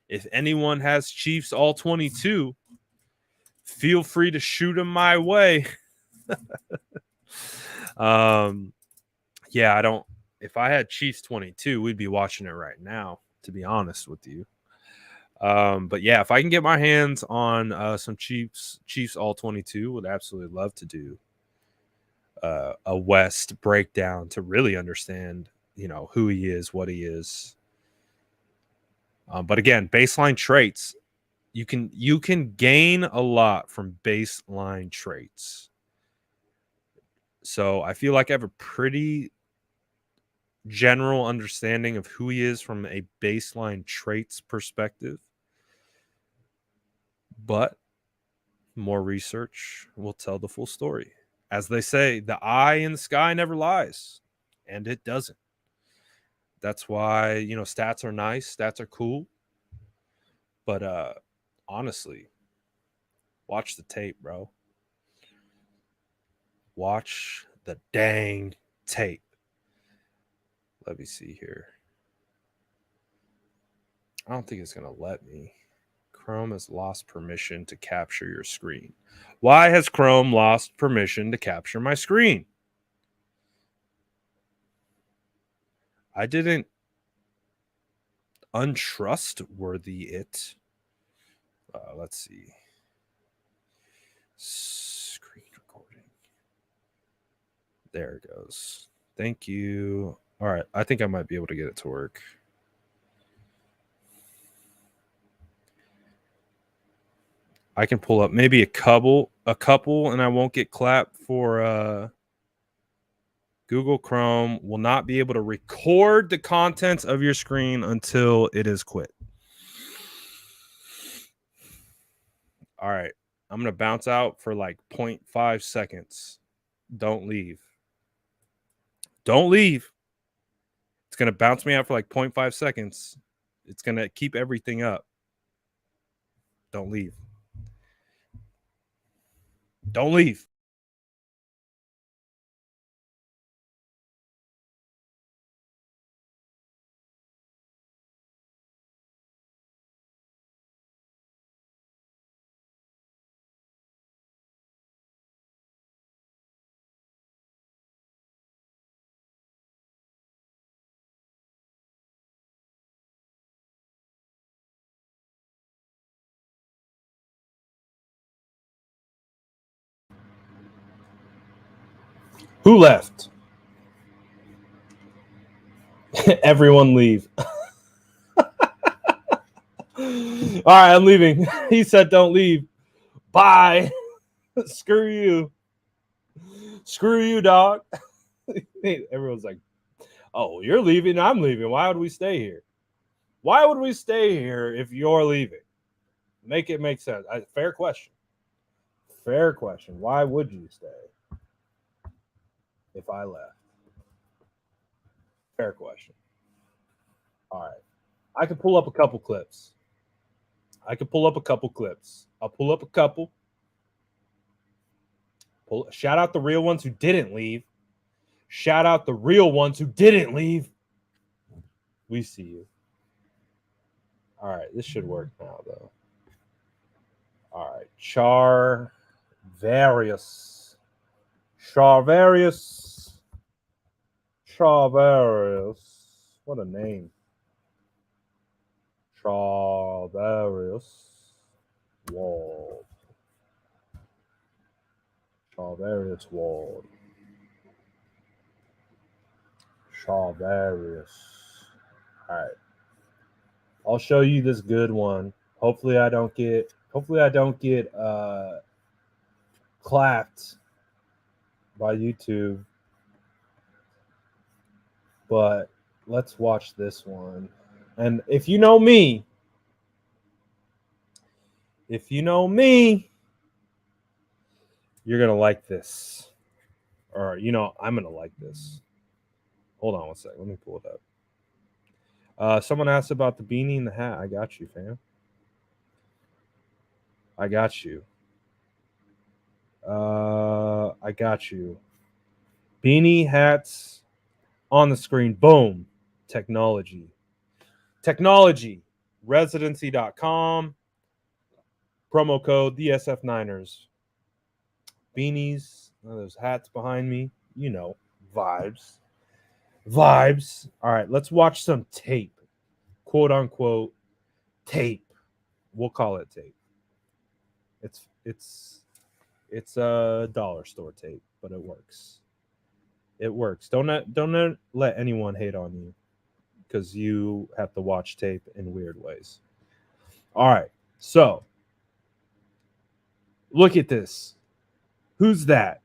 If anyone has Chiefs All 22, feel free to shoot them my way. Yeah, I don't. If I had Chiefs 22, we'd be watching it right now, to be honest with you. But yeah, if I can get my hands on some Chiefs All 22, would absolutely love to do a West breakdown to really understand, who he is, what he is. But again, baseline traits, you can gain a lot from baseline traits. So I feel like I have a pretty general understanding of who he is from a baseline traits perspective. But more research will tell the full story. As they say, the eye in the sky never lies, and it doesn't. That's why, stats are nice, stats are cool. But honestly, watch the tape, bro. Watch the dang tape. Let me see here. I don't think it's going to let me. Chrome has lost permission to capture your screen. Why has Chrome lost permission to capture my screen? I didn't untrustworthy it. Let's see. Screen recording. There it goes. Thank you. All right. I think I might be able to get it to work. I can pull up maybe a couple, and I won't get clapped for Google Chrome will not be able to record the contents of your screen until it is quit. All right. I'm going to bounce out for like 0.5 seconds. Don't leave. Don't leave. It's going to bounce me out for like 0.5 seconds. It's going to keep everything up. Don't leave. Don't leave. Who left? Everyone leave. All right, I'm leaving. He said don't leave. Bye. Screw you. Screw you, dog. Everyone's like, oh, you're leaving. I'm leaving. Why would we stay here? Why would we stay here if you're leaving? Make it make sense. Fair question. Fair question. Why would you stay if I left? Fair question. All right. I could pull up a couple clips. I'll pull up a couple. Shout out the real ones who didn't leave. Shout out the real ones who didn't leave. We see you. All right, this should work now, though. All right, Charvarius. What a name. Charvarius Ward. Charvarius Ward. Charvarius. All right. I'll show you this good one. Hopefully I don't get clapped by YouTube. But let's watch this one. And if you know me, you're going to like this. Or, I'm going to like this. Hold on one second. Let me pull it up. Someone asked about the beanie and the hat. I got you, fam. I got you. Beanie, hats on the screen. Boom. Technology. Residency.com. Promo code DSF9ers. Beanies. Oh, there's hats behind me. Vibes. All right, let's watch some tape. Quote unquote tape. We'll call it tape. It's a dollar store tape, but it works. Don't let anyone hate on you because you have to watch tape in weird ways. All right, so look at this. Who's that?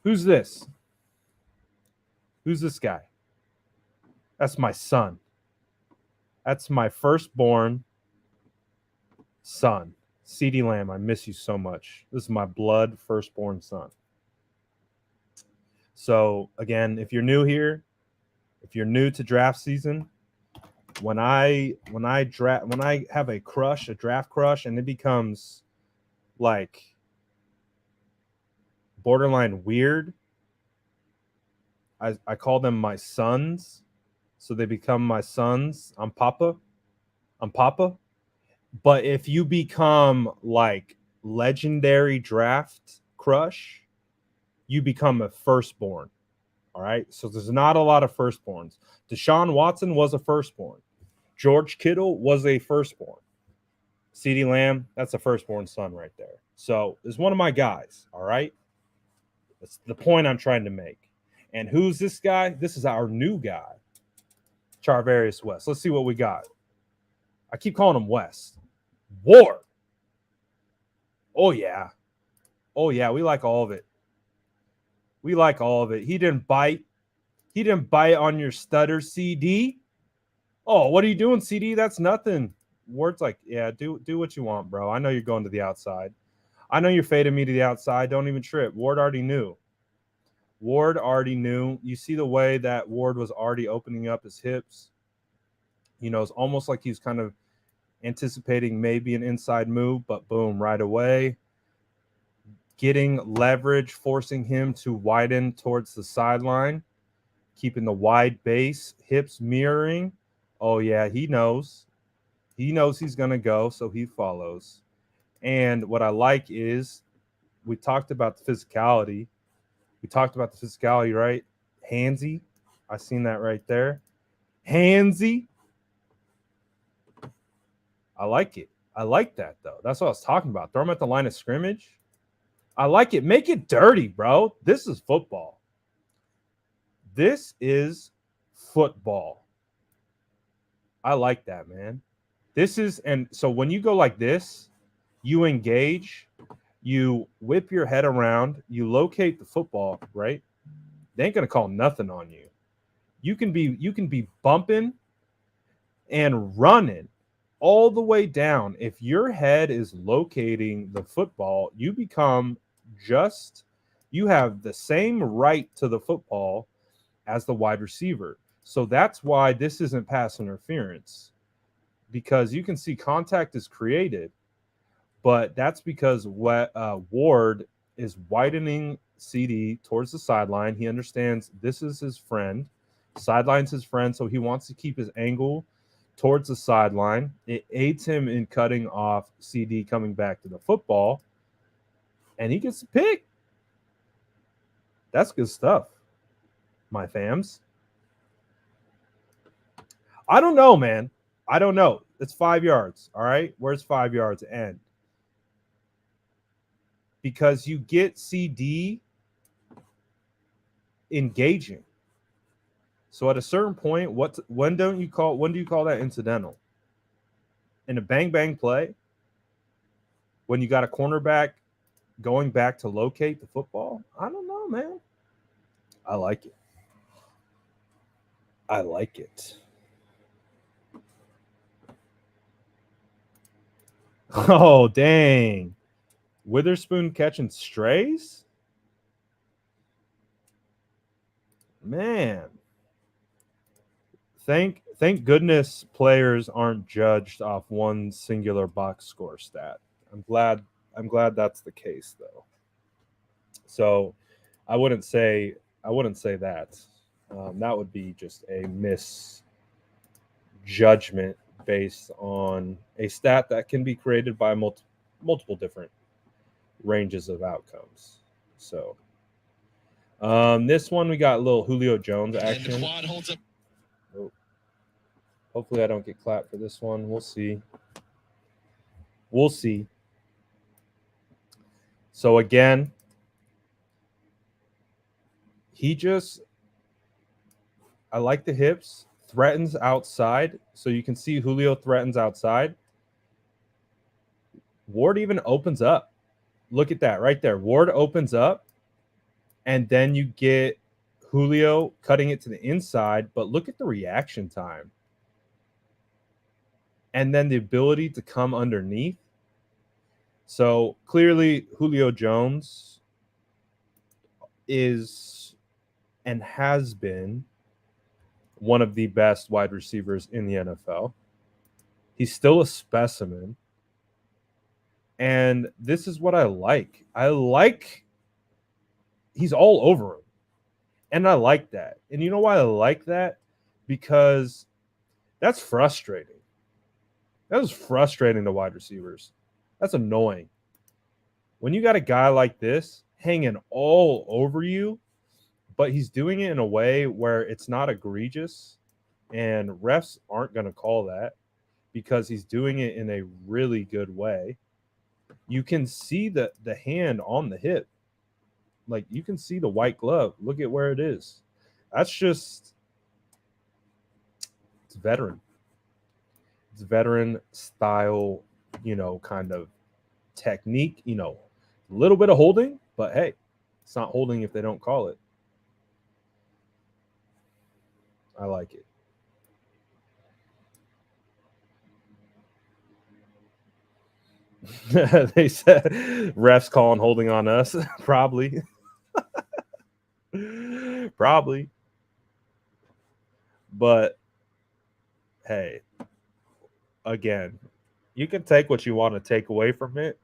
Who's this? Who's this guy? That's my son. That's my firstborn son. CeeDee Lamb, I miss you so much. This is my blood firstborn son. So, again, if you're new here, if you're new to draft season, when I have a draft crush, and it becomes like borderline weird, I call them my sons. So they become my sons. I'm Papa. But if you become like legendary draft crush, you become a firstborn. All right. So there's not a lot of firstborns. Deshaun Watson was a firstborn. George Kittle was a firstborn. CeeDee Lamb, that's a firstborn son right there. So it's one of my guys. All right. That's the point I'm trying to make. And who's this guy? This is our new guy, Charvarius West. Let's see what we got. I keep calling him West. Ward. Oh, yeah. We like all of it. He didn't bite. On your stutter, CD. Oh, what are you doing, CD? That's nothing. Ward's like, yeah, do what you want, bro. I know you're going to the outside. I know you're fading me to the outside. Don't even trip. Ward already knew. You see the way that Ward was already opening up his hips. It's almost like he's kind of anticipating maybe an inside move, but boom, right away. Getting leverage, forcing him to widen towards the sideline, keeping the wide base, hips mirroring. Oh, yeah, he knows. He knows he's going to go, so he follows. And what I like is we talked about the physicality. Right? Handsy. I seen that right there. Handsy. I like it. I like that, though. That's what I was talking about. Throw him at the line of scrimmage. I like it. Make it dirty, bro. This is football. I like that, man. And so when you go like this, you engage, you whip your head around, you locate the football, right? They ain't gonna call nothing on you. You can be bumping and running all the way down. If your head is locating the football, you have the same right to the football as the wide receiver. So that's why this isn't pass interference, because you can see contact is created, but that's because Ward is widening CD towards the sideline. He understands this is his friend. Sideline's his friend, so he wants to keep his angle towards the sideline. It aids him in cutting off CD coming back to the football, and he gets a pick. That's good stuff, my fams. I don't know, man. I don't know. It's 5 yards, all right? Where's 5 yards end? Because you get CD engaging. So at a certain point, when do you call that incidental? In a bang bang play, when you got a cornerback going back to locate the football? I don't know, man. I like it. I like it. Oh, dang. Witherspoon catching strays? Man. Thank goodness players aren't judged off one singular box score stat. I'm glad that's the case though. So I wouldn't say that. That would be just a misjudgment based on a stat that can be created by multiple different ranges of outcomes. So this one we got a little Julio Jones action. And the quad holds up. Oh. Hopefully I don't get clapped for this one. We'll see. We'll see. So again, I like the hips, threatens outside. So you can see Julio threatens outside. Ward even opens up. Look at that right there. Ward opens up, and then you get Julio cutting it to the inside, but look at the reaction time. And then the ability to come underneath. So clearly Julio Jones is and has been one of the best wide receivers in the NFL. He's still a specimen. And this is what I like. He's all over him. And I like that. And you know why I like that? Because that's frustrating. That was frustrating to wide receivers. That's annoying. When you got a guy like this hanging all over you, but he's doing it in a way where it's not egregious, and refs aren't going to call that because he's doing it in a really good way. You can see the hand on the hip. Like, you can see the white glove. Look at where it is. That's just, it's veteran. It's veteran style, kind of technique, a little bit of holding, but hey, it's not holding if they don't call it. I like it. They said refs calling holding on us. Probably. Probably. But hey, again, you can take what you want to take away from it.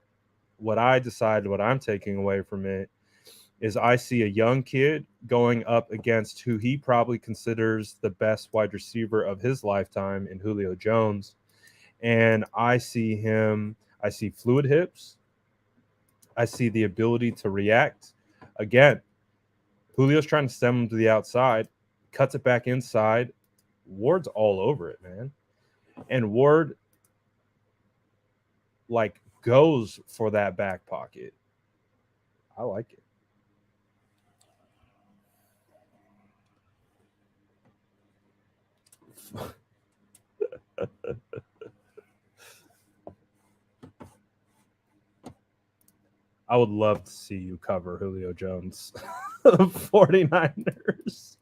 What I'm taking away from it is I see a young kid going up against who he probably considers the best wide receiver of his lifetime in Julio Jones. And I see fluid hips. I see the ability to react. Again, Julio's trying to stem him to the outside, cuts it back inside. Ward's all over it, man. And Ward, goes for that back pocket. I like it. I would love to see you cover Julio Jones, the 49ers.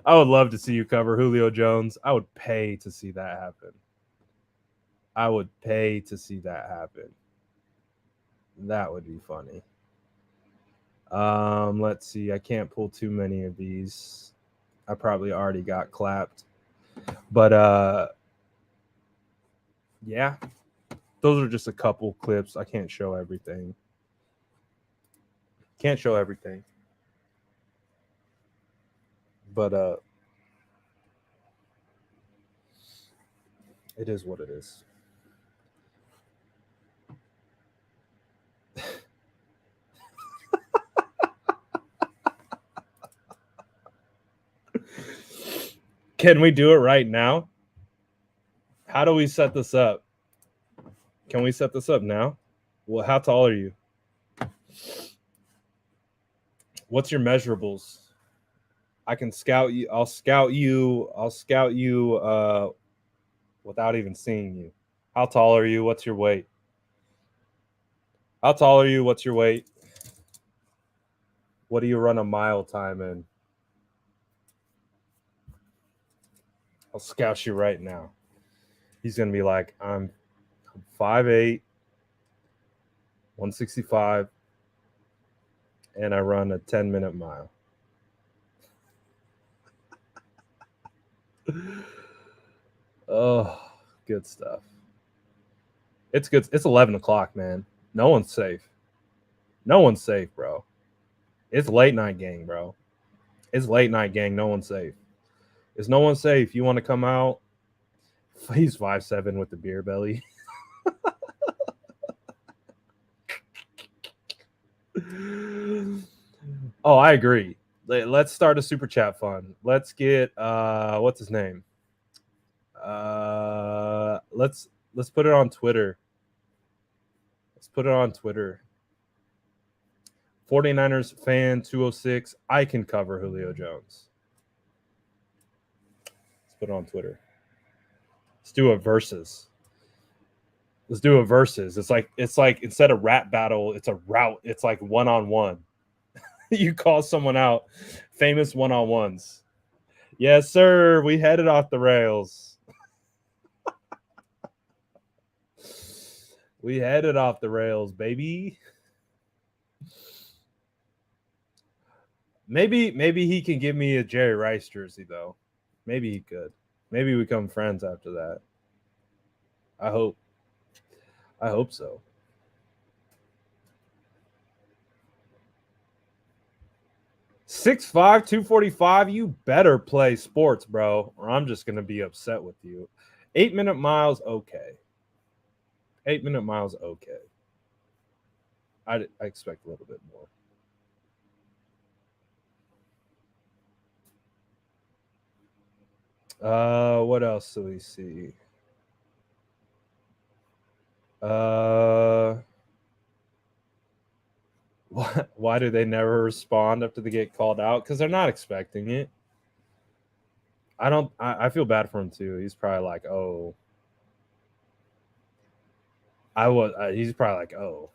I would love to see you cover Julio Jones. I would pay to see that happen. That would be funny. Let's see. I can't pull too many of these. I probably already got clapped. But yeah, those are just a couple clips. I can't show everything. But it is what it is. Can we do it right now? How do we set this up? Can we set this up now? Well, how tall are you? What's your measurables? I can scout you. I'll scout you without even seeing you. How tall are you? What's your weight? How tall are you? What's your weight? What do you run a mile time in? I'll scout you right now. He's going to be like, I'm 5'8", 165, and I run a 10-minute mile. Oh, good stuff. It's good. It's 11 o'clock, man. No one's safe. No one's safe, bro. It's late night gang, bro. It's late night gang. No one's safe. Is no one safe? You want to come out? He's 5'7" with the beer belly. Oh, I agree. Let's start a super chat fund. Let's get what's his name? Let's put it on Twitter. Let's put it on Twitter. 49ers fan 206. I can cover Julio Jones. Let's put it on Twitter. Let's do a versus. Let's do a versus. It's like instead of rap battle, it's a route. It's like one-on-one. You call someone out. Famous one-on-ones. Yes, sir. We headed off the rails. We headed off the rails, baby. Maybe he can give me a Jerry Rice jersey, though. Maybe he could. Maybe we become friends after that. I hope so. $6'5", 245. You better play sports, bro, or I'm just gonna be upset with you. 8-minute miles, okay. 8-minute miles, okay. I expect a little bit more. What else do we see? Why do they never respond after they get called out? Because they're not expecting it. I feel bad for him too. He's probably like, oh, he's probably like, oh,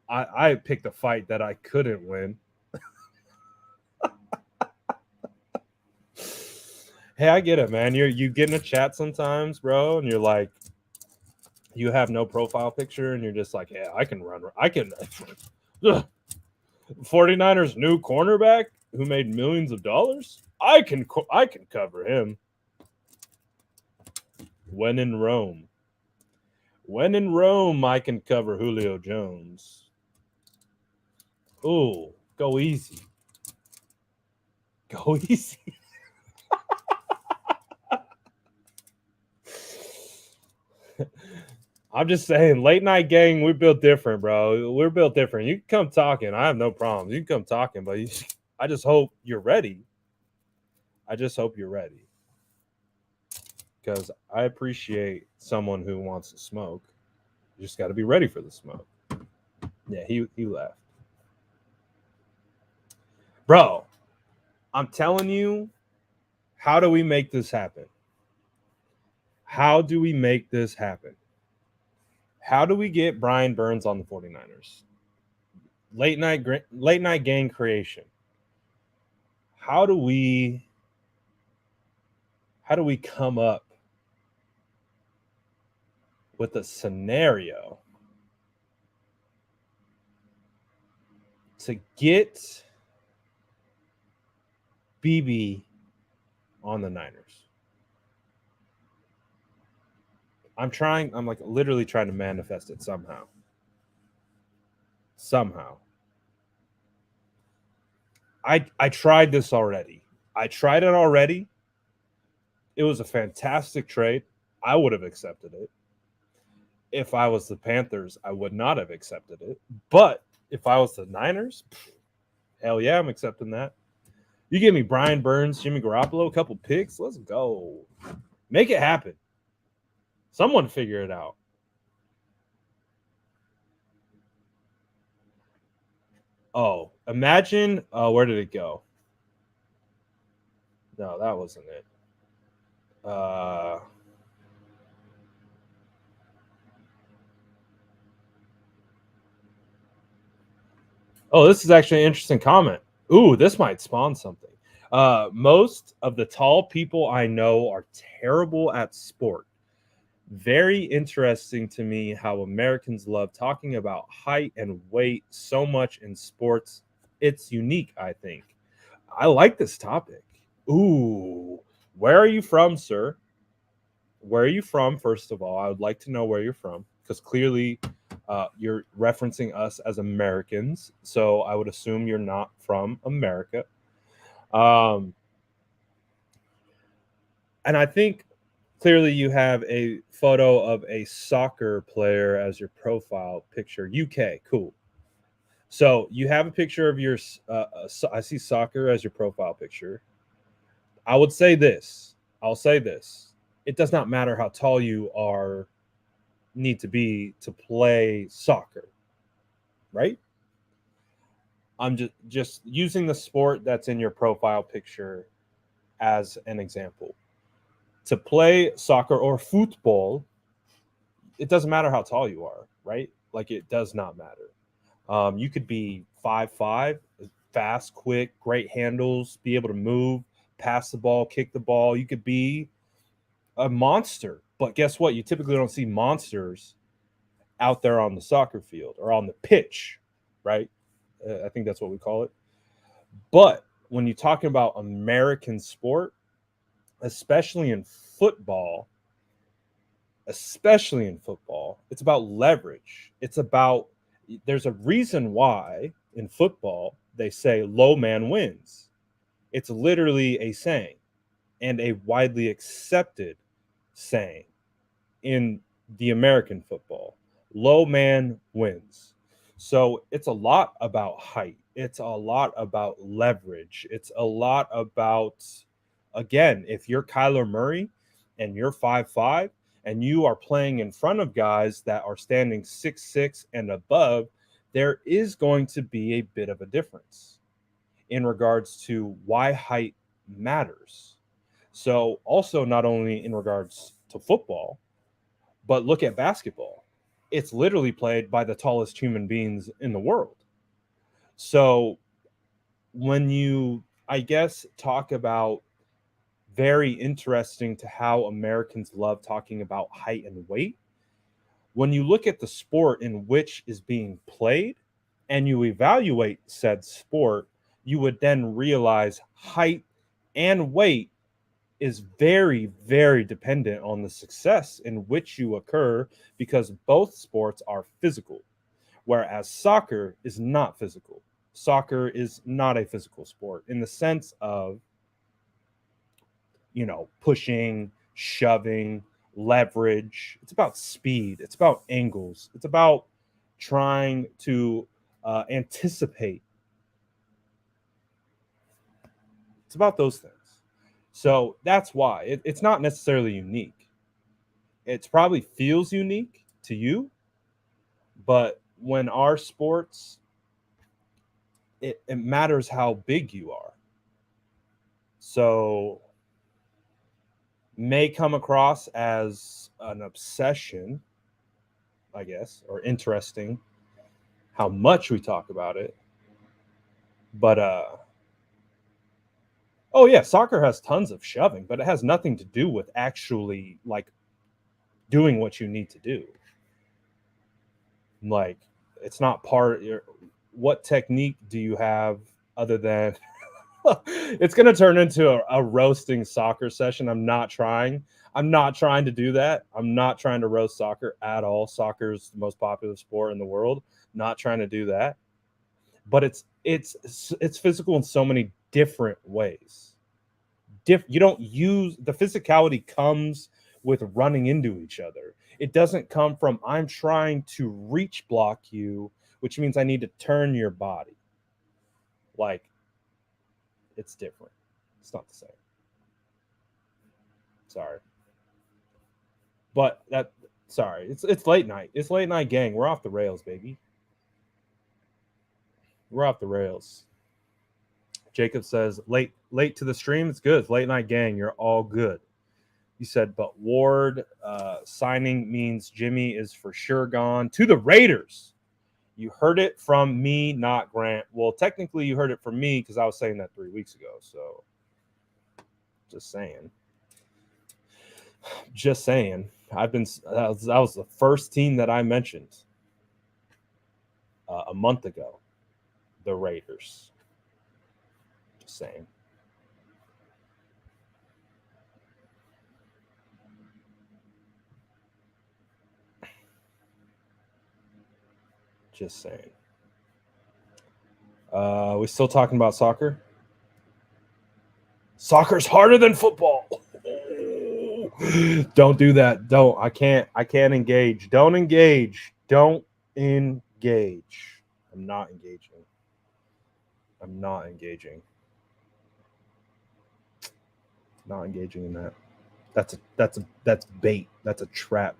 I picked a fight that I couldn't win. Hey, I get it, man. You get in a chat sometimes, bro, and you're like, you have no profile picture, and you're just like, yeah, I can run. I can. 49ers new cornerback who made millions of dollars. I can cover him. When in Rome, I can cover Julio Jones. Ooh, go easy. Go easy. I'm just saying, late night gang, we're built different, bro. We're built different. You can come talking. I have no problem. You can come talking, but I just hope you're ready. Because I appreciate someone who wants to smoke. You just got to be ready for the smoke. Yeah, he left. Bro, I'm telling you, how do we make this happen? How do we make this happen? How do we get Brian Burns on the 49ers? Late night gang creation. How do we come up with a scenario to get BB on the Niners. I'm like literally trying to manifest it somehow. Somehow. I tried this already. I tried it already. It was a fantastic trade. I would have accepted it. If I was the Panthers, I would not have accepted it. But if I was the Niners, hell yeah, I'm accepting that. You give me Brian Burns, Jimmy Garoppolo, a couple picks. Let's go. Make it happen. Someone figure it out. Oh, imagine. Where did it go? No, that wasn't it. Oh, this is actually an interesting comment. Ooh, this might spawn something. Most of the tall people I know are terrible at sport. Very interesting to me how Americans love talking about height and weight so much in sports. It's unique, I think. I like this topic. Ooh, where are you from, sir? Where are you from, first of all? I would like to know where you're from because clearly you're referencing us as Americans. So I would assume you're not from America. And I think clearly you have a photo of a soccer player as your profile picture. UK, cool. So you have a picture of your. I see soccer as your profile picture. I would say this. I'll say this. It does not matter how tall you are, need to be to play soccer, right? I'm just using the sport that's in your profile picture as an example. To play soccer or football, it doesn't matter how tall you are, right? Like it does not matter. You could be 5'5", fast, quick, great handles, be able to move, pass the ball, kick the ball. You could be a monster, but guess what? You typically don't see monsters out there on the soccer field or on the pitch, right? I think that's what we call it. But when you're talking about American sport, especially in football, it's about leverage. It's about, there's a reason why in football they say low man wins. It's literally a saying and a widely accepted saying in the American football. Low man wins. So it's a lot about height. It's a lot about leverage. It's a lot about, again, if you're Kyler Murray and you're 5'5", and you are playing in front of guys that are standing 6'6" and above, there is going to be a bit of a difference in regards to why height matters. So also not only in regards to football, but look at basketball. It's literally played by the tallest human beings in the world. So when you, I guess, talk about very interesting to how Americans love talking about height and weight, when you look at the sport in which is being played and you evaluate said sport, you would then realize height and weight is very, very dependent on the success in which you occur because both sports are physical, whereas soccer is not physical. Soccer is not a physical sport in the sense of, pushing, shoving, leverage. It's about speed. It's about angles. It's about trying to anticipate. It's about those things. So that's why it's not necessarily unique. It probably feels unique to you, but when our sports, it matters how big you are. So may come across as an obsession, I guess, or interesting how much we talk about it. But oh yeah, soccer has tons of shoving, but it has nothing to do with actually like doing what you need to do. Like it's not part. What technique do you have other than It's going to turn into a roasting soccer session. I'm not trying to do that. I'm not trying to roast soccer at all. Soccer is the most popular sport in the world. Not trying to do that. But it's physical in so many different ways. You don't use the physicality comes with running into each other. It doesn't come from I'm trying to reach block you, which means I need to turn your body. Like, it's different. It's not the same. Sorry. But it's late night. It's late night gang. We're off the rails, baby. We're off the rails. Jacob says, late to the stream. It's good. It's late night gang. You're all good. You said, but Ward signing means Jimmy is for sure gone to the Raiders. You heard it from me, not Grant. Well, technically you heard it from me because I was saying that 3 weeks ago. So just saying. That was the first team that I mentioned a month ago. The Raiders. Just saying. Just saying. We still talking about soccer? Soccer's harder than football. Don't do that. Don't. I can't engage. Don't engage. Don't engage. I'm not engaging. Not engaging in that. That's bait. That's a trap.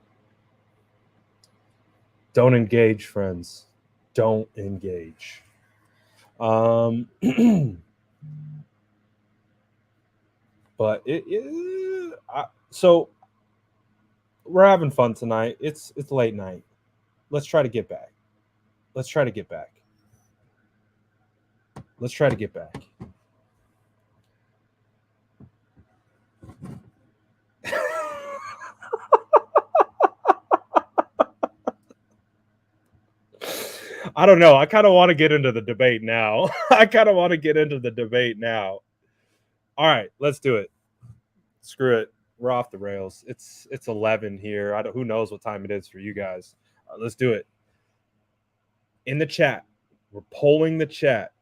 Don't engage, friends. Don't engage. But so we're having fun tonight. It's late night. Let's try to get back. I don't know. I kind of want to get into the debate now. All right, let's do it. Screw it. We're off the rails. It's 11 here. Who knows what time it is for you guys. Let's do it. In the chat, we're polling the chat.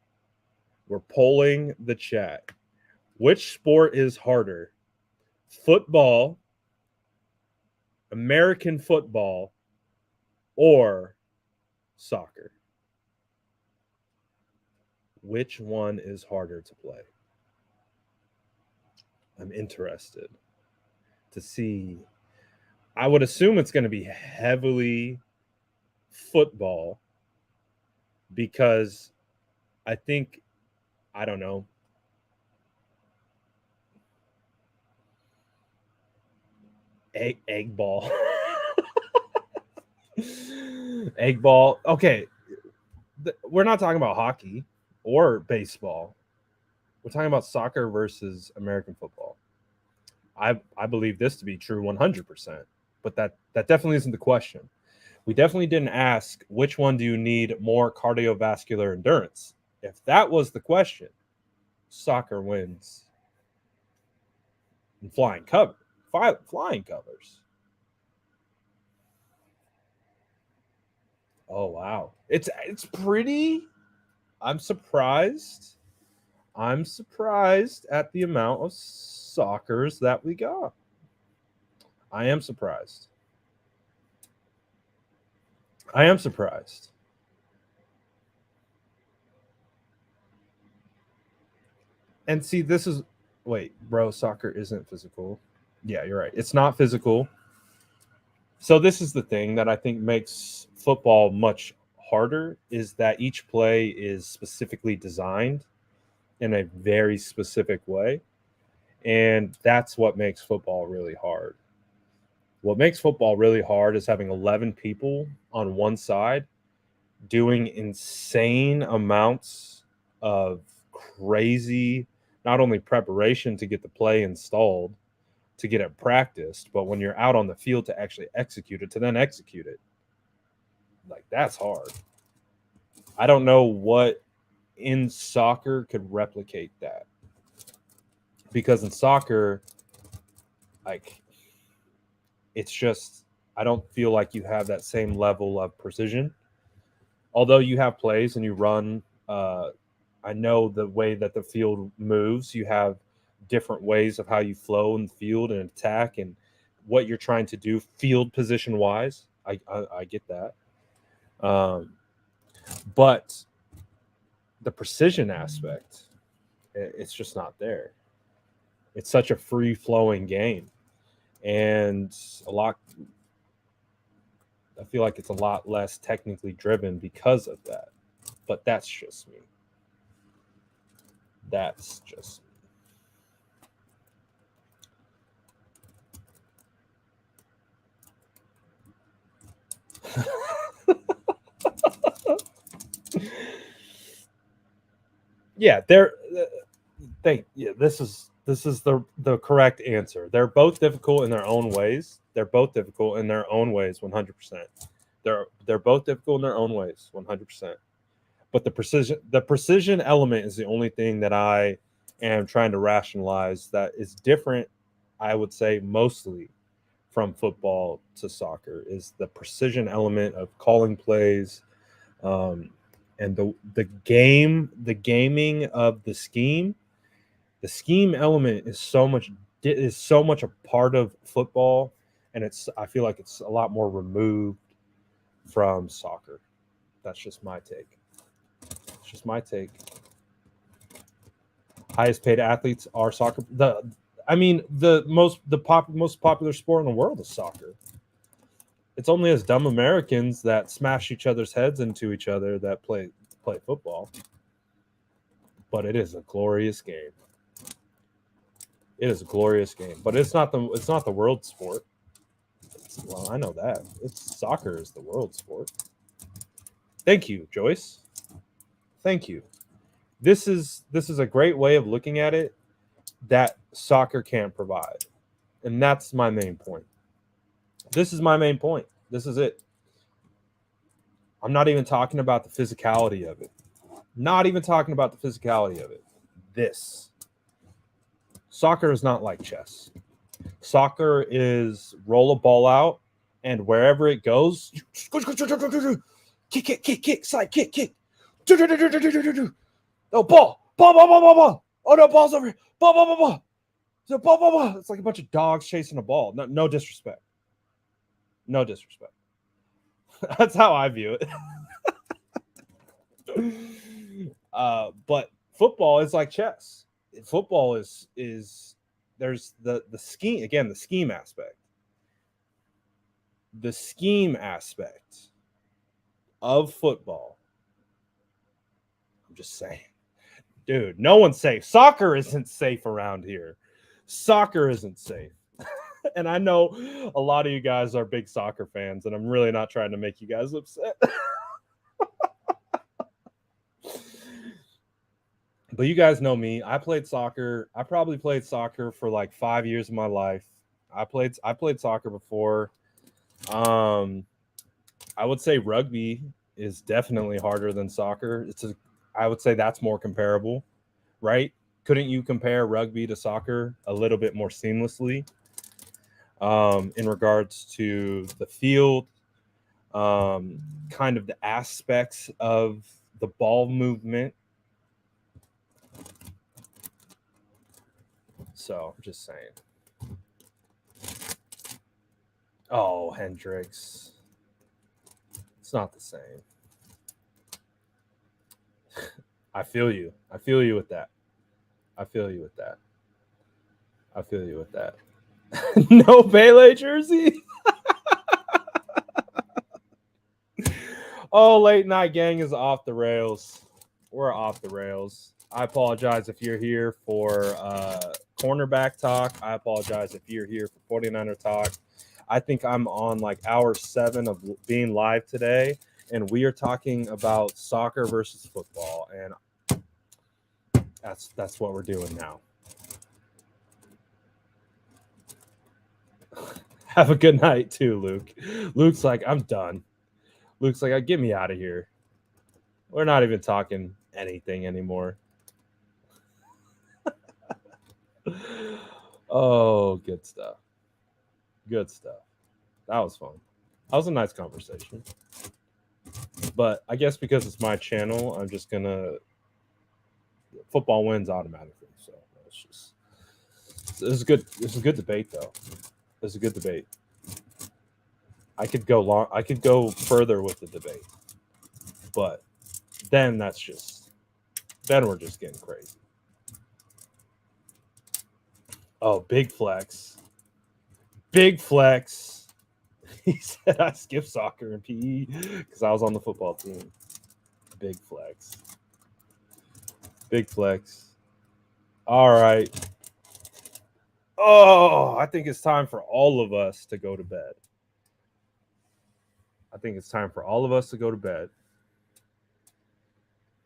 Which sport is harder? Football, American football, or soccer? Which one is harder to play? I'm interested to see. I would assume it's going to be heavily football because I think, I don't know, egg ball. Egg ball. Okay. We're not talking about hockey or baseball. We're talking about soccer versus American football. I believe this to be true 100%, but that definitely isn't the question. We definitely didn't ask which one do you need more cardiovascular endurance. If that was the question, soccer wins. And flying covers. Oh wow. It's pretty. I'm surprised at the amount of soccers that we got. I am surprised. And see, this is wait, bro, soccer isn't physical. Yeah, you're right. It's not physical. So this is the thing that I think makes football much harder is that each play is specifically designed in a very specific way. And that's what makes football really hard. What makes football really hard is having 11 people on one side doing insane amounts of crazy, not only preparation to get the play installed, to get it practiced, but when you're out on the field to actually execute it, like, that's hard. I don't know what in soccer could replicate that. Because in soccer, like, it's just, I don't feel like you have that same level of precision. Although you have plays and you run, I know the way that the field moves, you have different ways of how you flow in the field and attack and what you're trying to do field position wise. I get that. But the precision aspect, it's just not there. It's such a free flowing game. And I feel like it's a lot less technically driven because of that. But that's just me. That's just me. Yeah, this is the correct answer. They're both difficult in their own ways. 100%. They're both difficult in their own ways, 100%. But the precision element is the only thing that I am trying to rationalize that is different, I would say, mostly from football to soccer, is the precision element of calling plays, and the gaming of the scheme. The scheme element is so much a part of football, and I feel like it's a lot more removed from soccer. That's just my take. It's just my take. Highest paid athletes are soccer. The most popular sport in the world is soccer. It's only as dumb Americans that smash each other's heads into each other that play football. But it is a glorious game. It is a glorious game, but it's not the world sport. Well, I know that. Soccer is the world sport. Thank you, Joyce. Thank you. This is a great way of looking at it that soccer can't provide. And that's my main point. This is my main point. This is it. I'm not even talking about the physicality of it. Not even talking about the physicality of it. Soccer is not like chess. Soccer is roll a ball out, and wherever it goes, kick, side kick. Oh, ball. Oh no, ball's over here. Ball. So ball. It's like a bunch of dogs chasing a ball. No disrespect. No disrespect. That's how I view it. But football is like chess. Football is there's the scheme, again, the scheme aspect. The scheme aspect of football. I'm just saying. Dude, no one's safe. Soccer isn't safe around here. Soccer isn't safe. And I know a lot of you guys are big soccer fans, and I'm really not trying to make you guys upset. But you guys know me. I played soccer. I probably played soccer for like 5 years of my life. I played soccer before. I would say rugby is definitely harder than soccer. I would say that's more comparable, right? Couldn't you compare rugby to soccer a little bit more seamlessly, in regards to the field, kind of the aspects of the ball movement? So I'm just saying. Oh, Hendricks. It's not the same. I feel you. I feel you with that. No Pele jersey? Oh, late night gang is off the rails. We're off the rails. I apologize if you're here for cornerback talk. I apologize if you're here for 49er talk. I think I'm on like hour 7 of being live today, and we are talking about soccer versus football, and that's what we're doing now. Have a good night too, Luke. Luke's like, I'm done. Luke's like, get me out of here. We're not even talking anything anymore. Oh, good stuff. Good stuff. That was fun. That was a nice conversation. But I guess because it's my channel, I'm just gonna football wins automatically. So it's just this is good. This is a good debate though. This is a good debate. I could go long. I could go further with the debate, but then then we're just getting crazy. Oh, big flex. Big flex. He said I skipped soccer and PE because I was on the football team. Big flex. Big flex. All right. Oh, I think it's time for all of us to go to bed. I think it's time for all of us to go to bed.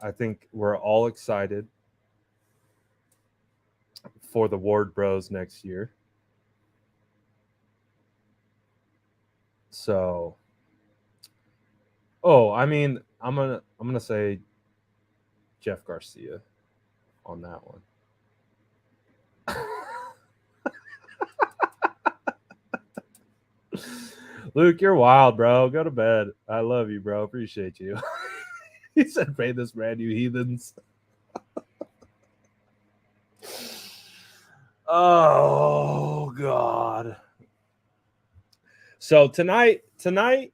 I think we're all excited for the Ward Bros next year. So, I mean, I'm gonna say Jeff Garcia on that one. Luke, you're wild, bro. Go to bed. I love you, bro. Appreciate you. He said, "Pay this man, you heathens." Oh God. So tonight isn't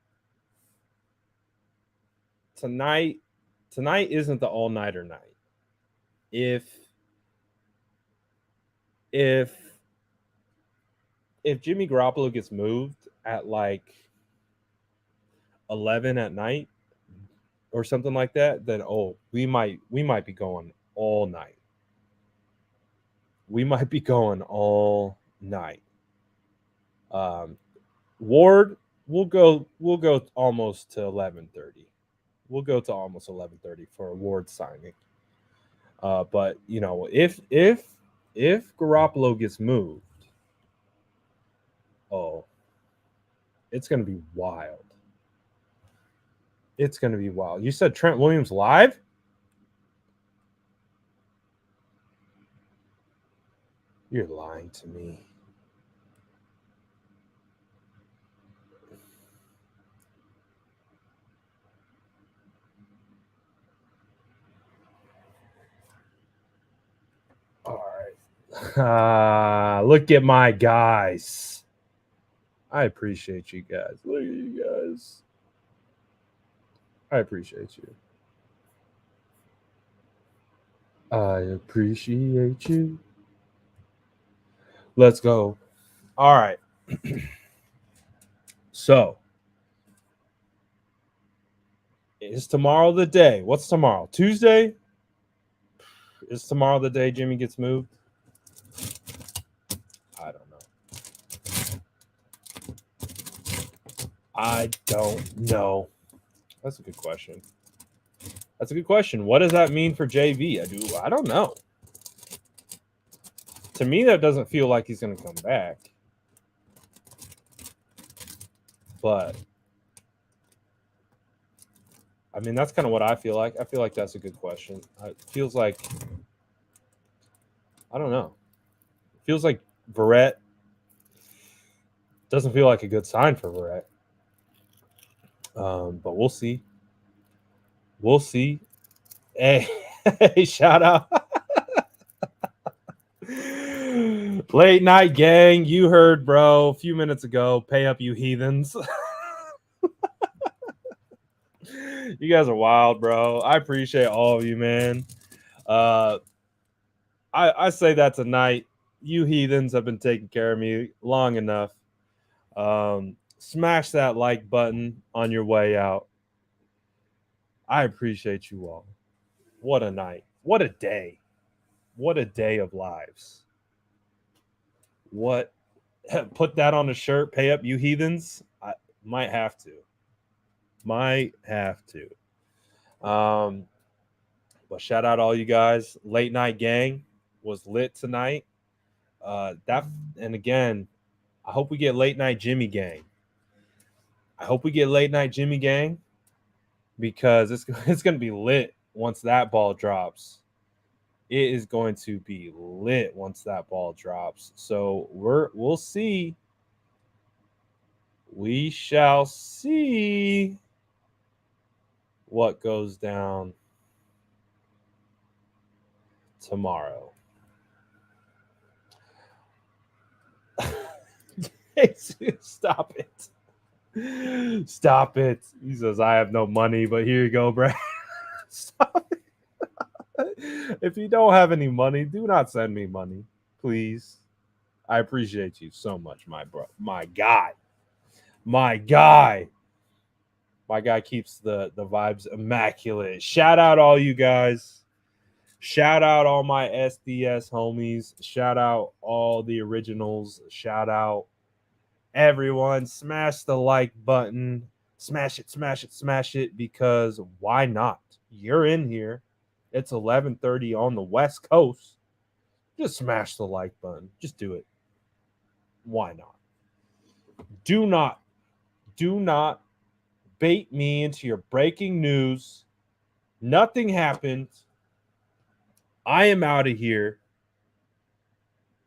the all-nighter night. If Jimmy Garoppolo gets moved at like 11 at night or something like that, then we might be going all night. We might be going all night. Ward, we'll go almost to 11:30. We'll go to almost 11:30 for a Ward signing. But you know, if Garoppolo gets moved, it's gonna be wild. It's gonna be wild. You said Trent Williams live? You're lying to me. All right. Look at my guys. I appreciate you guys. Look at you guys. I appreciate you. I appreciate you. Let's go. All right. So, is tomorrow the day? What's tomorrow? Tuesday? Is tomorrow the day Jimmy gets moved? I don't know. I don't know. That's a good question. What does that mean for JV? I don't know. To me, that doesn't feel like he's going to come back. But I mean, that's kind of what I feel like. I feel like that's a good question. It feels like, I don't know. It feels like Verrett doesn't feel like a good sign for Verrett. But we'll see. We'll see. Hey, shout out. Late night gang, you heard, bro, a few minutes ago. Pay up, you heathens. You guys are wild, bro. I appreciate all of you, man. I say that tonight. You heathens have been taking care of me long enough. Smash that like button on your way out. I appreciate you all. What a night. What a day. What a day of lives. What? Put that on a shirt. Pay up, you heathens. I might have to. But shout out all you guys. Late night gang was lit tonight. And again, I hope we get late night Jimmy gang. Because it's going to be lit once that ball drops it is going to be lit once that ball drops. So we'll see. We shall see what goes down tomorrow. Stop it. Stop it. He says, I have no money, but here you go, Brad. Stop it. If you don't have any money, do not send me money, please. I appreciate you so much, my bro. My guy. My guy. My guy keeps the vibes immaculate. Shout out all you guys. Shout out all my SDS homies. Shout out all the originals. Shout out everyone. Smash the like button. Smash it, smash it, smash it, because why not? You're in here. It's 11:30 on the West Coast. Just smash the like button. Just do it. Why not? Do not bait me into your breaking news. Nothing happened. I am out of here.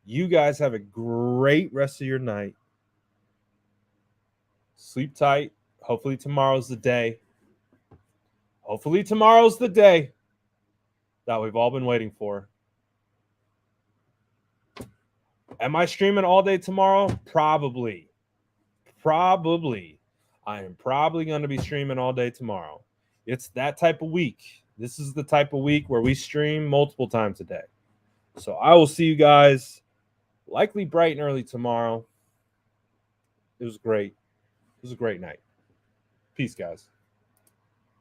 You guys have a great rest of your night. Sleep tight. Hopefully tomorrow's the day. Hopefully tomorrow's the day that we've all been waiting for. Am I streaming all day tomorrow? Probably. I am probably going to be streaming all day tomorrow. It's that type of week. This is the type of week where we stream multiple times a day. So I will see you guys likely bright and early tomorrow. It was great. It was a great night. Peace, guys.